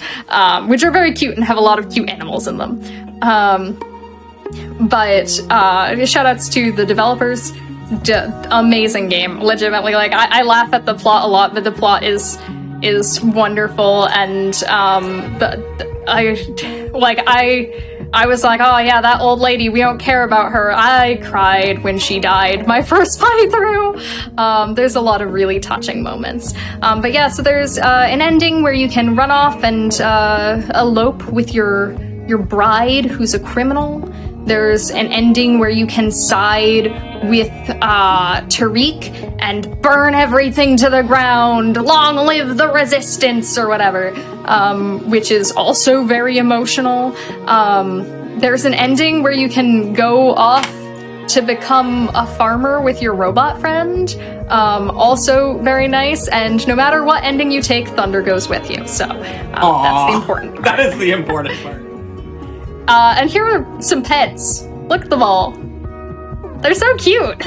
which are very cute and have a lot of cute animals in them. But shoutouts to the developers. Amazing game, legitimately. Like, I laugh at the plot a lot, but the plot is wonderful, and I was like, oh yeah, that old lady, we don't care about her. I cried when she died my first playthrough. There's a lot of really touching moments. But yeah, so there's an ending where you can run off and elope with your bride, who's a criminal. There's an ending where you can side with Tariq and burn everything to the ground. Long live the resistance, or whatever, which is also very emotional. There's an ending where you can go off to become a farmer with your robot friend. Also very nice, and no matter what ending you take, Thunder goes with you, so that's the important part. That is the important part. And here are some pets. Look at them all. They're so cute.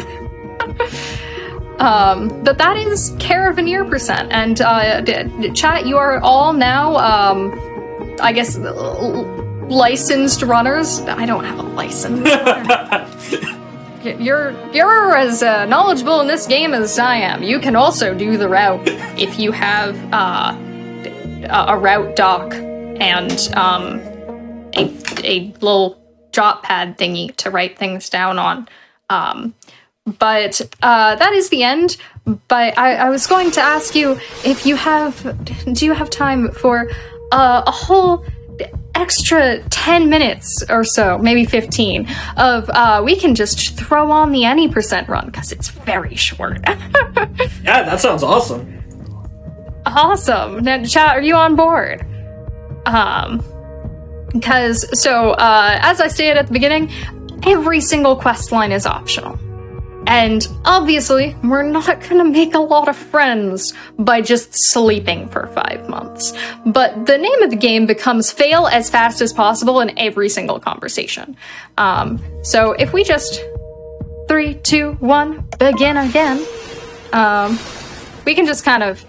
But that is Caravaneer %. And chat, you are all now, I guess, licensed runners. I don't have a license. You're as knowledgeable in this game as I am. You can also do the route if you have a route doc and a little drop pad thingy to write things down on. But that is the end. But I was going to ask you if you do you have time for a whole extra 10 minutes or so, maybe 15, of we can just throw on the any % run, because it's very short. Yeah, that sounds awesome. Awesome. Now, chat, are you on board? Because, so, as I stated at the beginning, every single quest line is optional. And obviously, we're not gonna make a lot of friends by just sleeping for 5 months. But the name of the game becomes fail as fast as possible in every single conversation. So if we just 3, 2, 1, begin again, we can just kind of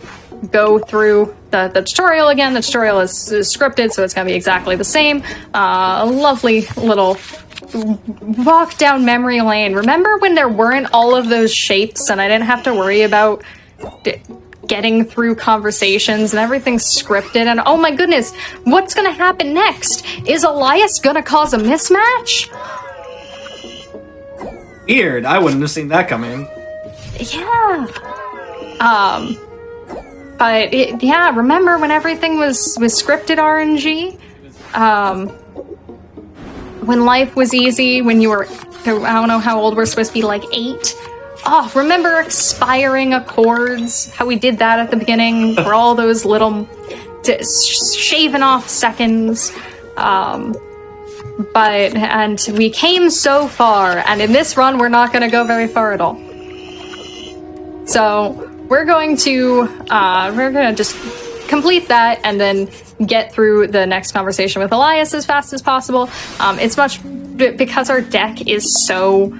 go through the tutorial again. The tutorial is scripted, so it's gonna be exactly the same. A lovely little walk down memory lane. Remember when there weren't all of those shapes and I didn't have to worry about getting through conversations and everything's scripted? And oh my goodness, what's gonna happen next? Is Elias gonna cause a mismatch? Weird. I wouldn't have seen that coming. Yeah. But yeah, remember when everything was scripted RNG? When life was easy, when you were, I don't know how old we're supposed to be, like 8? Oh, remember expiring accords? How we did that at the beginning for all those little shaving off seconds. And we came so far, and in this run, we're not going to go very far at all. So we're going to just complete that and then get through the next conversation with Elias as fast as possible. It's much, because our deck is so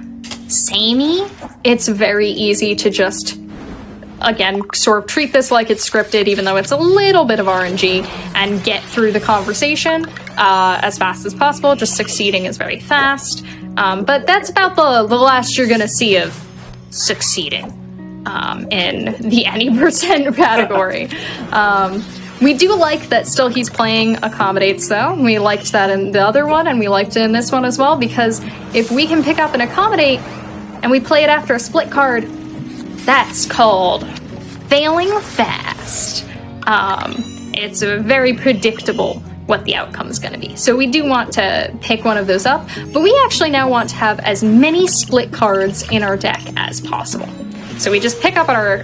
samey, it's very easy to just, again, sort of treat this like it's scripted, even though it's a little bit of RNG, and get through the conversation as fast as possible. Just succeeding is very fast. But that's about the last you're gonna see of succeeding in the any percent category. We do like that still he's playing accommodates, though. We liked that in the other one, and we liked it in this one as well, because if we can pick up an accommodate and we play it after a split card, that's called failing fast. It's very predictable what the outcome is going to be. So we do want to pick one of those up, but we actually now want to have as many split cards in our deck as possible. So we just pick up our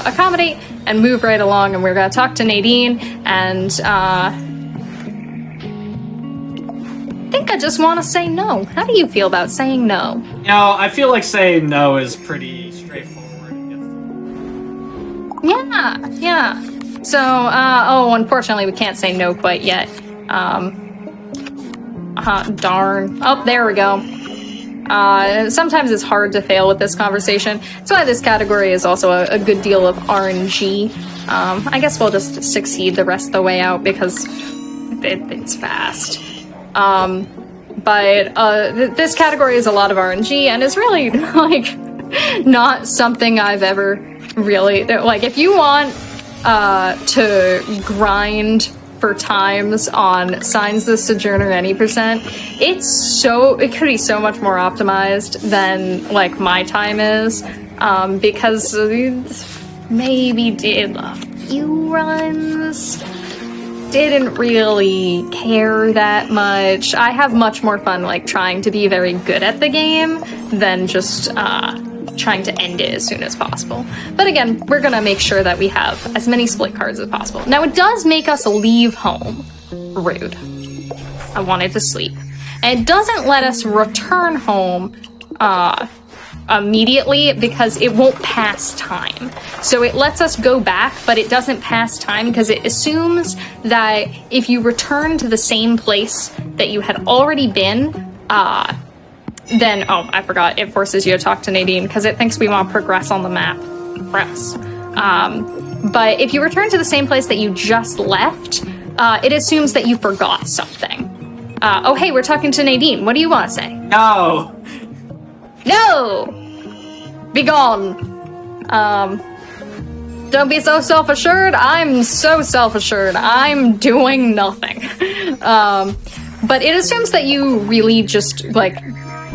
accommodate and move right along, and we're going to talk to Nadine, and I think I just want to say no. How do you feel about saying no? You know, I feel like saying no is pretty straightforward. Yeah. So, unfortunately we can't say no quite yet. Darn. Oh, there we go. Sometimes it's hard to fail with this conversation. That's why this category is also a good deal of RNG. I guess we'll just succeed the rest of the way out because it's fast. But this category is a lot of RNG and is really, like, not something I've ever really... Like, if you want to grind for times on Signs the Sojourner any percent, it could be so much more optimized than like my time is, because maybe did a few runs, didn't really care that much. I have much more fun like trying to be very good at the game than just trying to end it as soon as possible. But again, we're gonna make sure that we have as many split cards as possible. Now, it does make us leave home. Rude. I wanted to sleep. And it doesn't let us return home immediately because it won't pass time. So it lets us go back, but it doesn't pass time because it assumes that if you return to the same place that you had already been, then, oh, I forgot, it forces you to talk to Nadine because it thinks we want to progress on the map. Press. But if you return to the same place that you just left, it assumes that you forgot something. Oh, hey, we're talking to Nadine. What do you want to say? No! No! Be gone. Don't be so self-assured. I'm so self-assured. I'm doing nothing. But it assumes that you really just, like,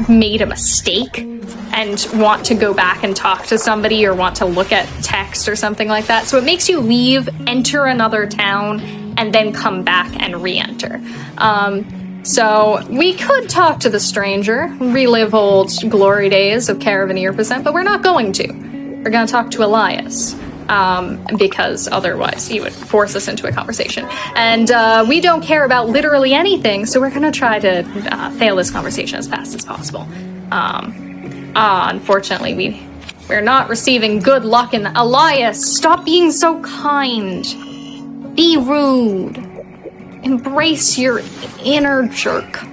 made a mistake and want to go back and talk to somebody or want to look at text or something like that. So it makes you leave, enter another town, and then come back and re-enter. So we could talk to the stranger, relive old glory days of Caravaneer Percent, but we're not going to. We're going to talk to Elias, because otherwise he would force us into a conversation. And we don't care about literally anything, so we're going to try to fail this conversation as fast as possible. Unfortunately, we're not receiving good luck in Elias, stop being so kind. Be rude. Embrace your inner jerk.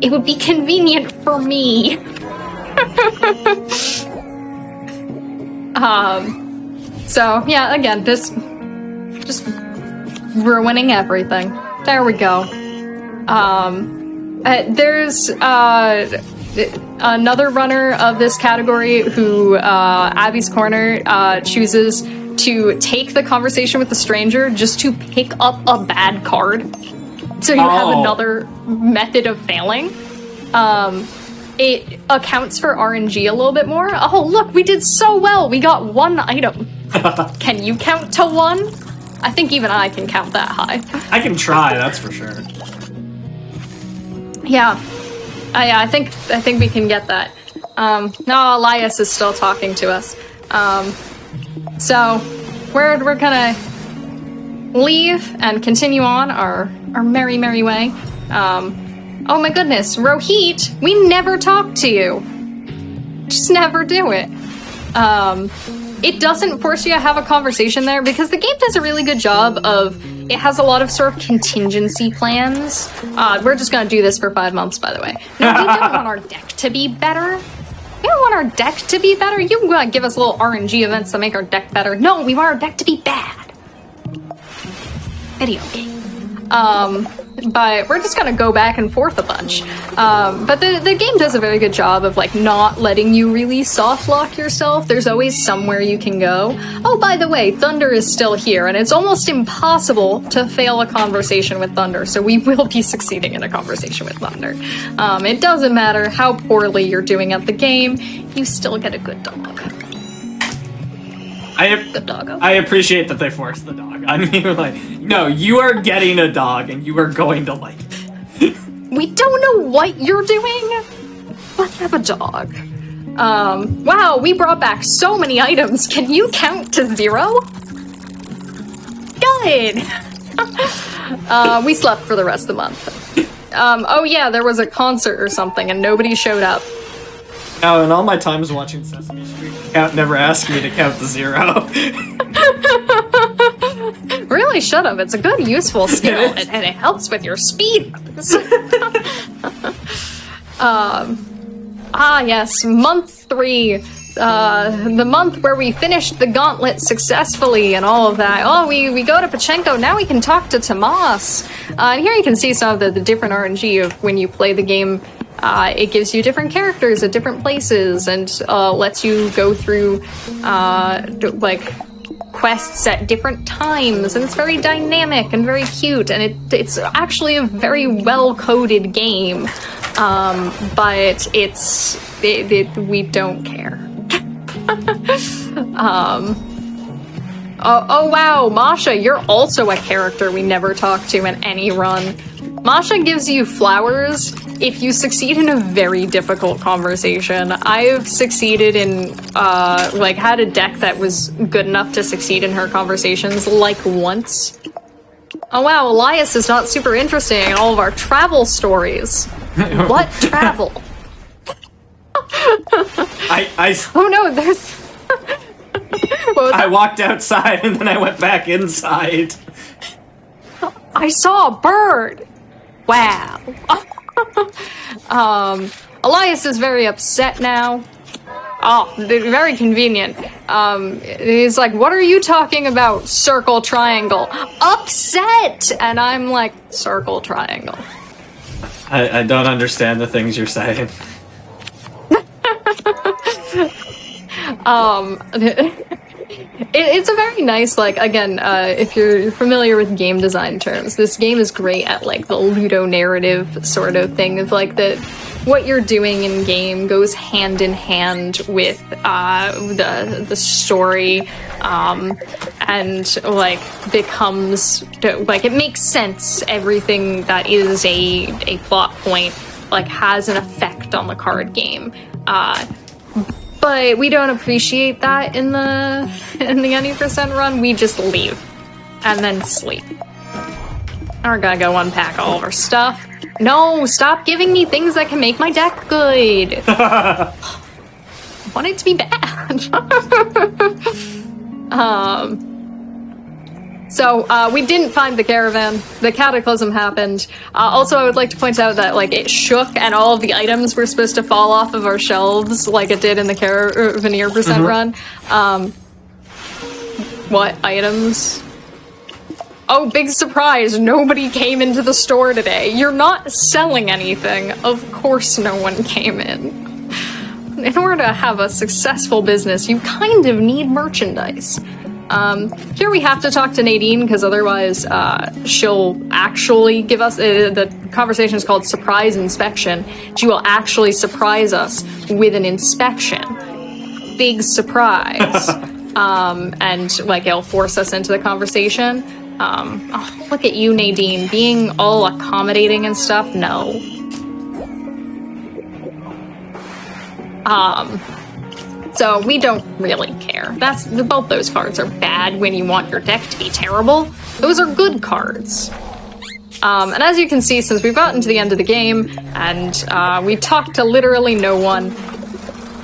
It would be convenient for me. So yeah, again, just ruining everything. There we go. There's another runner of this category who Abby's Corner chooses to take the conversation with the stranger just to pick up a bad card. So you have another method of failing. it accounts for RNG a little bit more. Oh, look, we did so well. We got 1 item. Can you count to 1? I think even I can count that high. I can try, that's for sure. Yeah. I think we can get that. No, Elias is still talking to us. So we're gonna leave and continue on our merry way. Oh my goodness, Rohit, we never talk to you. Just never do it. It doesn't force you to have a conversation there because the game does a really good job of, it has a lot of sort of contingency plans. We're just gonna do this for 5 months, by the way. No, we don't want our deck to be better. We don't want our deck to be better. You can give us little RNG events to make our deck better. No, we want our deck to be bad. Video game. But we're just gonna go back and forth a bunch. But the game does a very good job of like not letting you really soft lock yourself. There's always somewhere you can go. Oh, by the way, Thunder is still here, and it's almost impossible to fail a conversation with Thunder, so we will be succeeding in a conversation with Thunder. It doesn't matter how poorly you're doing at the game, you still get a good dog. Good doggo. I appreciate that they forced the dog on me. Like, no, you are getting a dog and you are going to like it. We don't know what you're doing, but have a dog. Wow, we brought back so many items. Can you count to 0? Good. We slept for the rest of the month. Oh yeah, there was a concert or something and nobody showed up. Now, in all my times watching Sesame Street, Count never asked me to count to 0. Really should have. It's a good, useful skill, and it helps with your speed. Yes, month 3. The month where we finished the gauntlet successfully and all of that. Oh, we go to Pachenko. Now we can talk to Tomas. And here you can see some of the different RNG of when you play the game. It gives you different characters at different places and lets you go through like quests at different times, and it's very dynamic and very cute, and it's actually a very well-coded game, but we don't care. Oh wow, Masha, you're also a character we never talk to in any run. Masha gives you flowers if you succeed in a very difficult conversation. I've succeeded in, like, had a deck that was good enough to succeed in her conversations, like, once. Oh wow, Elias is not super interested in all of our travel stories. What travel? Oh no, there's... I walked outside and then I went back inside. I saw a bird! Wow. Elias is very upset now. Oh, very convenient. He's like, what are you talking about, circle, triangle? Upset! And I'm like, circle, triangle. I don't understand the things you're saying. It's a very nice, like, again, if you're familiar with game design terms, this game is great at, like, the ludonarrative sort of thing of, like, what you're doing in game goes hand in hand with the story, and, like, becomes, like, it makes sense. Everything that is a plot point, like, has an effect on the card game. But we don't appreciate that in the any percent run. We just leave and then sleep. We're gonna go unpack all of our stuff. No, stop giving me things that can make my deck good. I want it to be bad. So we didn't find the caravan. The cataclysm happened. Also, I would like to point out that, like, it shook and all of the items were supposed to fall off of our shelves like it did in the Caravanneer percent run. What items? Oh, big surprise, nobody came into the store today. You're not selling anything. Of course no one came in. In order to have a successful business, you kind of need merchandise. Here we have to talk to Nadine, because otherwise she'll actually give us, the conversation is called Surprise Inspection. She will actually surprise us with an inspection. Big surprise. And like it'll force us into the conversation. Oh, look at you, Nadine, being all accommodating and stuff. No. So we don't really care. Both those cards are bad when you want your deck to be terrible. Those are good cards. And as you can see, since we've gotten to the end of the game and we've talked to literally no one,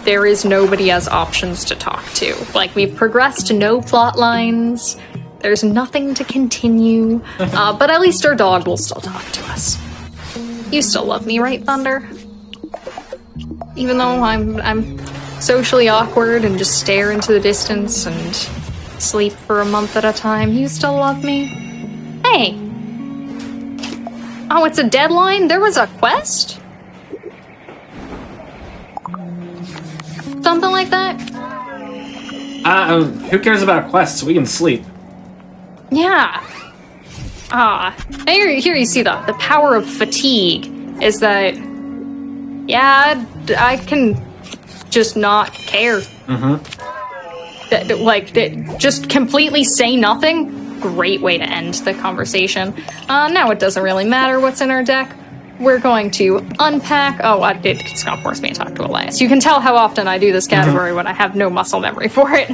there is nobody as options to talk to. Like, we've progressed to no plot lines. There's nothing to continue. But at least our dog will still talk to us. You still love me, right, Thunder? Even though I'm socially awkward and just stare into the distance and sleep for a month at a time, you still love me? Hey! Oh, it's a deadline? There was a quest? Something like that? Who cares about quests? We can sleep. Yeah. Here you see the power of fatigue is that, yeah, I can just not care. Just completely say nothing. Great way to end the conversation. Now it doesn't really matter what's in our deck. We're going to unpack. Oh, it's gonna force me to talk to Elias. You can tell how often I do this category when I have no muscle memory for it.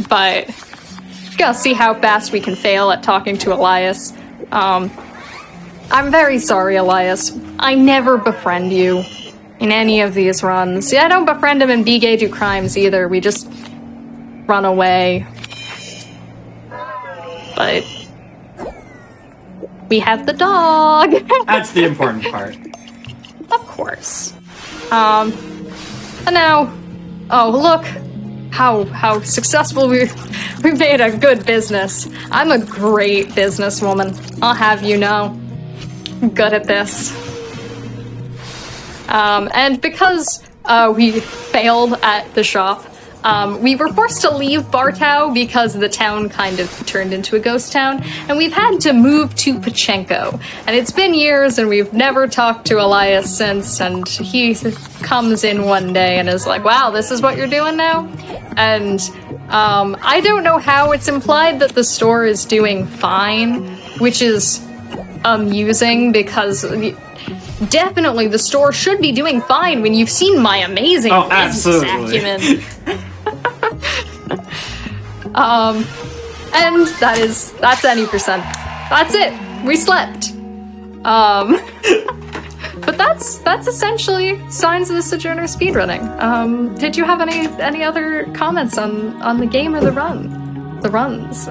But gonna see how fast we can fail at talking to Elias. I'm very sorry, Elias. I never befriend you in any of these runs. Yeah, I don't befriend him in Be Gay Do Crimes either. We just run away. But we have the dog. That's the important part. Of course. And now, oh, look how successful we've made a good business. I'm a great businesswoman. I'll have you know. I'm good at this. And because we failed at the shop, we were forced to leave Bartow because the town kind of turned into a ghost town, and we've had to move to Pachenko. And it's been years, and we've never talked to Elias since, and he comes in one day and is like, wow, this is what you're doing now? And I don't know how it's implied that the store is doing fine, which is amusing because definitely the store should be doing fine when you've seen my amazing business acumen. And that's any percent. That's it. We slept. But that's essentially Signs of the Sojourner speedrunning. Did you have any other comments on the game or the runs?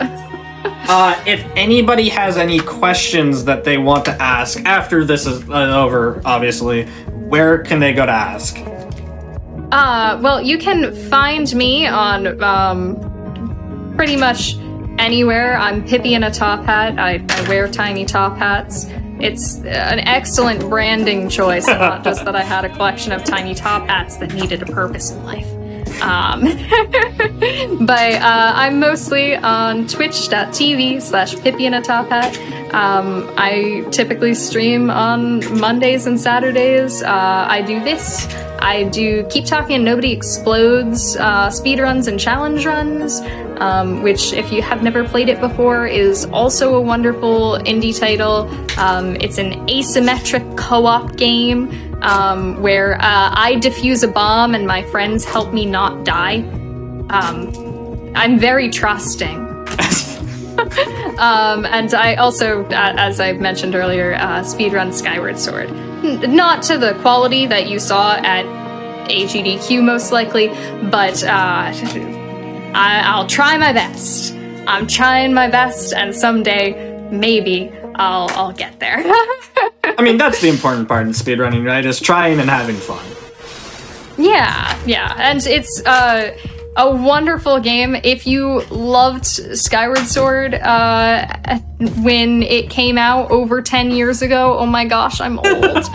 If anybody has any questions that they want to ask after this is over, obviously, where can they go to ask? Well, you can find me on pretty much anywhere. I'm Pippi in a top hat. I wear tiny top hats. It's an excellent branding choice, not just that I had a collection of tiny top hats that needed a purpose in life. But I'm mostly on twitch.tv/Pippi in a top hat. I typically stream on Mondays and Saturdays. I do this. I do Keep Talking and Nobody Explodes speedruns and challenge runs, which, if you have never played it before, is also a wonderful indie title. It's an asymmetric co-op game where I defuse a bomb and my friends help me not die. I'm very trusting. And I also, as I mentioned earlier, speedrun Skyward Sword. Not to the quality that you saw at AGDQ, most likely, but I'll try my best. I'm trying my best, and someday, maybe, I'll get there. I mean, that's the important part in speedrunning, right? Is trying and having fun. Yeah, and it's a wonderful game. If you loved Skyward Sword when it came out over 10 years ago, oh my gosh, I'm old.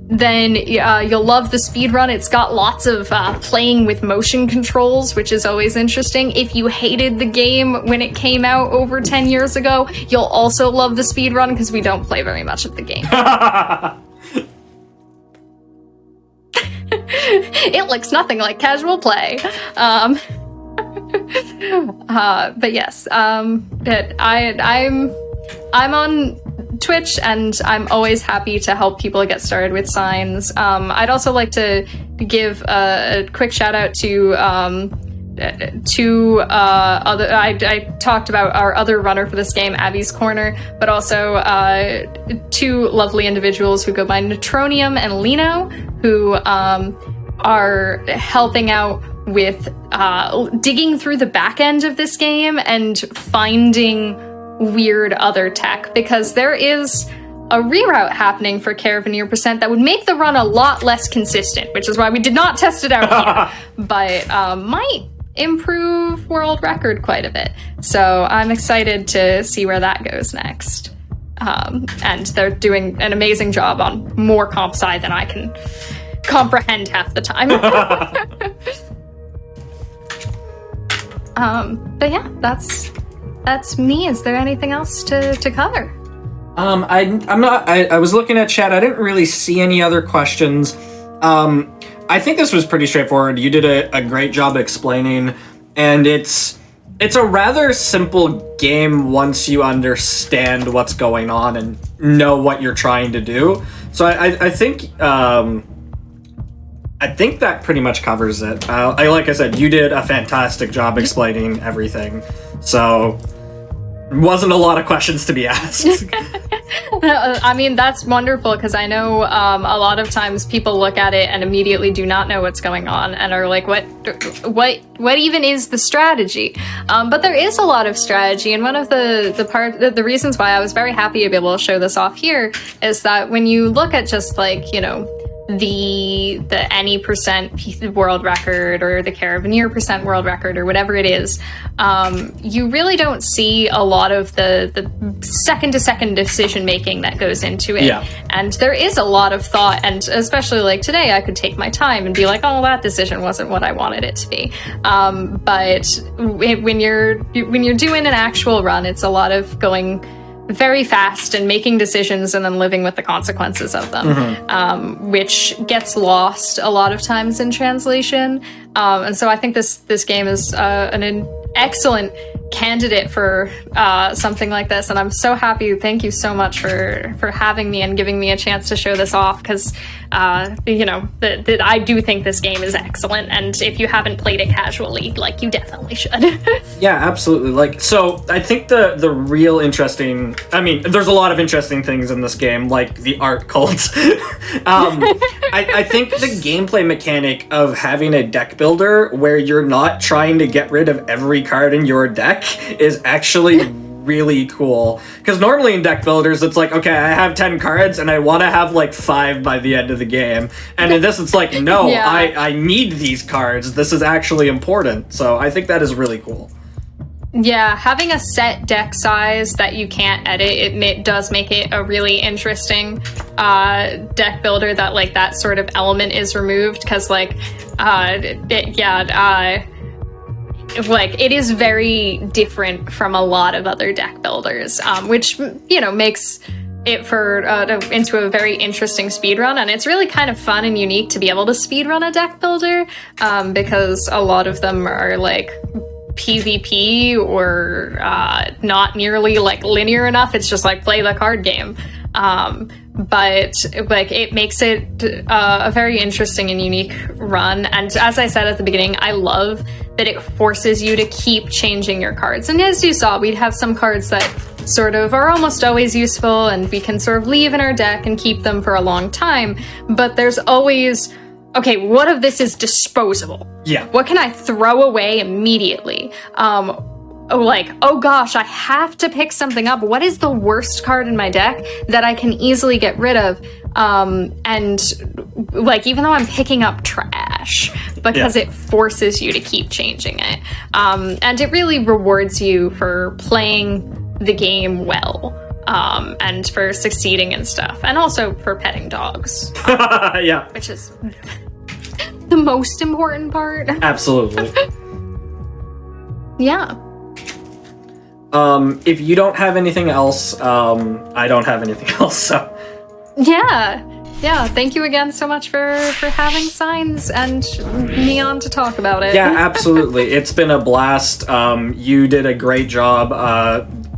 then you'll love the speedrun. It's got lots of playing with motion controls, which is always interesting. If you hated the game when it came out over 10 years ago, you'll also love the speedrun because we don't play very much of the game. It looks nothing like casual play. But yes, I'm on Twitch, and I'm always happy to help people get started with signs. I'd also like to give a quick shout out to other. I talked about our other runner for this game, Abby's Corner, but also two lovely individuals who go by Neutronium and Lino, who are helping out with digging through the back end of this game and finding weird other tech, because there is a reroute happening for Caravaneer percent that would make the run a lot less consistent, which is why we did not test it out here, but might improve world record quite a bit. So I'm excited to see where that goes next. And they're doing an amazing job on more comp sci than I can comprehend half the time. But yeah, that's me. Is there anything else to cover? I was looking at chat. I didn't really see any other questions. I think this was pretty straightforward. You did a great job explaining, and it's a rather simple game once you understand what's going on and know what you're trying to do. So I think that pretty much covers it. Like I said, you did a fantastic job explaining everything. So wasn't a lot of questions to be asked. I mean, that's wonderful, because I know a lot of times people look at it and immediately do not know what's going on and are like, what even is the strategy? But there is a lot of strategy, and one of the reasons why I was very happy to be able to show this off here is that when you look at just like, you know, the any percent world record or the Caravaneer percent world record or whatever it is, you really don't see a lot of the second to second decision making that goes into it. Yeah. And there is a lot of thought, and especially like today, I could take my time and be like, oh, that decision wasn't what I wanted it to be. But when you're doing an actual run, it's a lot of going very fast and making decisions and then living with the consequences of them, which gets lost a lot of times in translation. And so I think this game is an excellent candidate for something like this, and I'm so happy. Thank you so much for having me and giving me a chance to show this off, because you know, I do think this game is excellent, and if you haven't played it casually, like, you definitely should. Yeah, absolutely. Like, so I think the real interesting, I mean, there's a lot of interesting things in this game, like the art cult. I think the gameplay mechanic of having a deck builder where you're not trying to get rid of every card in your deck is actually really cool. Because normally in deck builders, it's like, okay, I have 10 cards and I want to have like 5 by the end of the game. And in this, it's like, no, yeah. I need these cards. This is actually important. So I think that is really cool. Yeah, having a set deck size that you can't edit, it does make it a really interesting deck builder, that like that sort of element is removed, because like, like, it is very different from a lot of other deck builders, which, you know, makes it for into a very interesting speedrun. And it's really kind of fun and unique to be able to speedrun a deck builder, because a lot of them are like PvP or not nearly like linear enough. It's just like play the card game. But like, it makes it a very interesting and unique run. And as I said at the beginning, I love that it forces you to keep changing your cards. And as you saw, we'd have some cards that sort of are almost always useful and we can sort of leave in our deck and keep them for a long time. But there's always, okay, what of this is disposable? Yeah. What can I throw away immediately? Like, oh gosh, I have to pick something up. What is the worst card in my deck that I can easily get rid of? And like, even though I'm picking up trash, because it forces you to keep changing it. And it really rewards you for playing the game well. and for succeeding and stuff, and also for petting dogs, Yeah, which is the most important part. absolutely. Yeah. If you don't have anything else, I don't have anything else, so. Yeah, thank you again so much for having Signs and me on to talk about it. Yeah, absolutely. It's been a blast. You did a great job.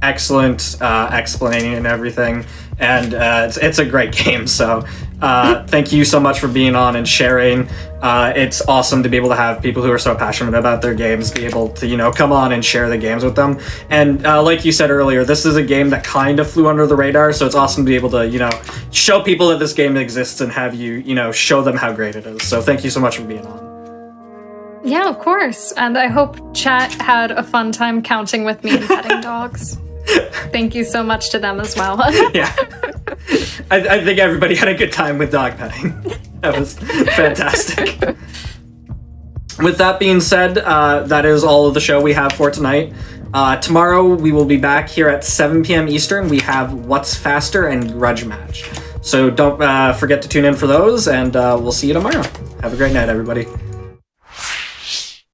Excellent explaining and everything. And it's a great game, so thank you so much for being on and sharing. It's awesome to be able to have people who are so passionate about their games be able to, come on and share the games with them. And like you said earlier, this is a game that kind of flew under the radar, so it's awesome to be able to, show people that this game exists and have you, show them how great it is. So thank you so much for being on. Yeah, of course. And I hope chat had a fun time counting with me and petting dogs. Thank you so much to them as well. Yeah. I think everybody had a good time with dog petting. That was fantastic. With that being said, that is all of the show we have for tonight. Tomorrow we will be back here at 7 p.m. Eastern. We have What's Faster and Grudge Match. So don't forget to tune in for those, and we'll see you tomorrow. Have a great night, everybody.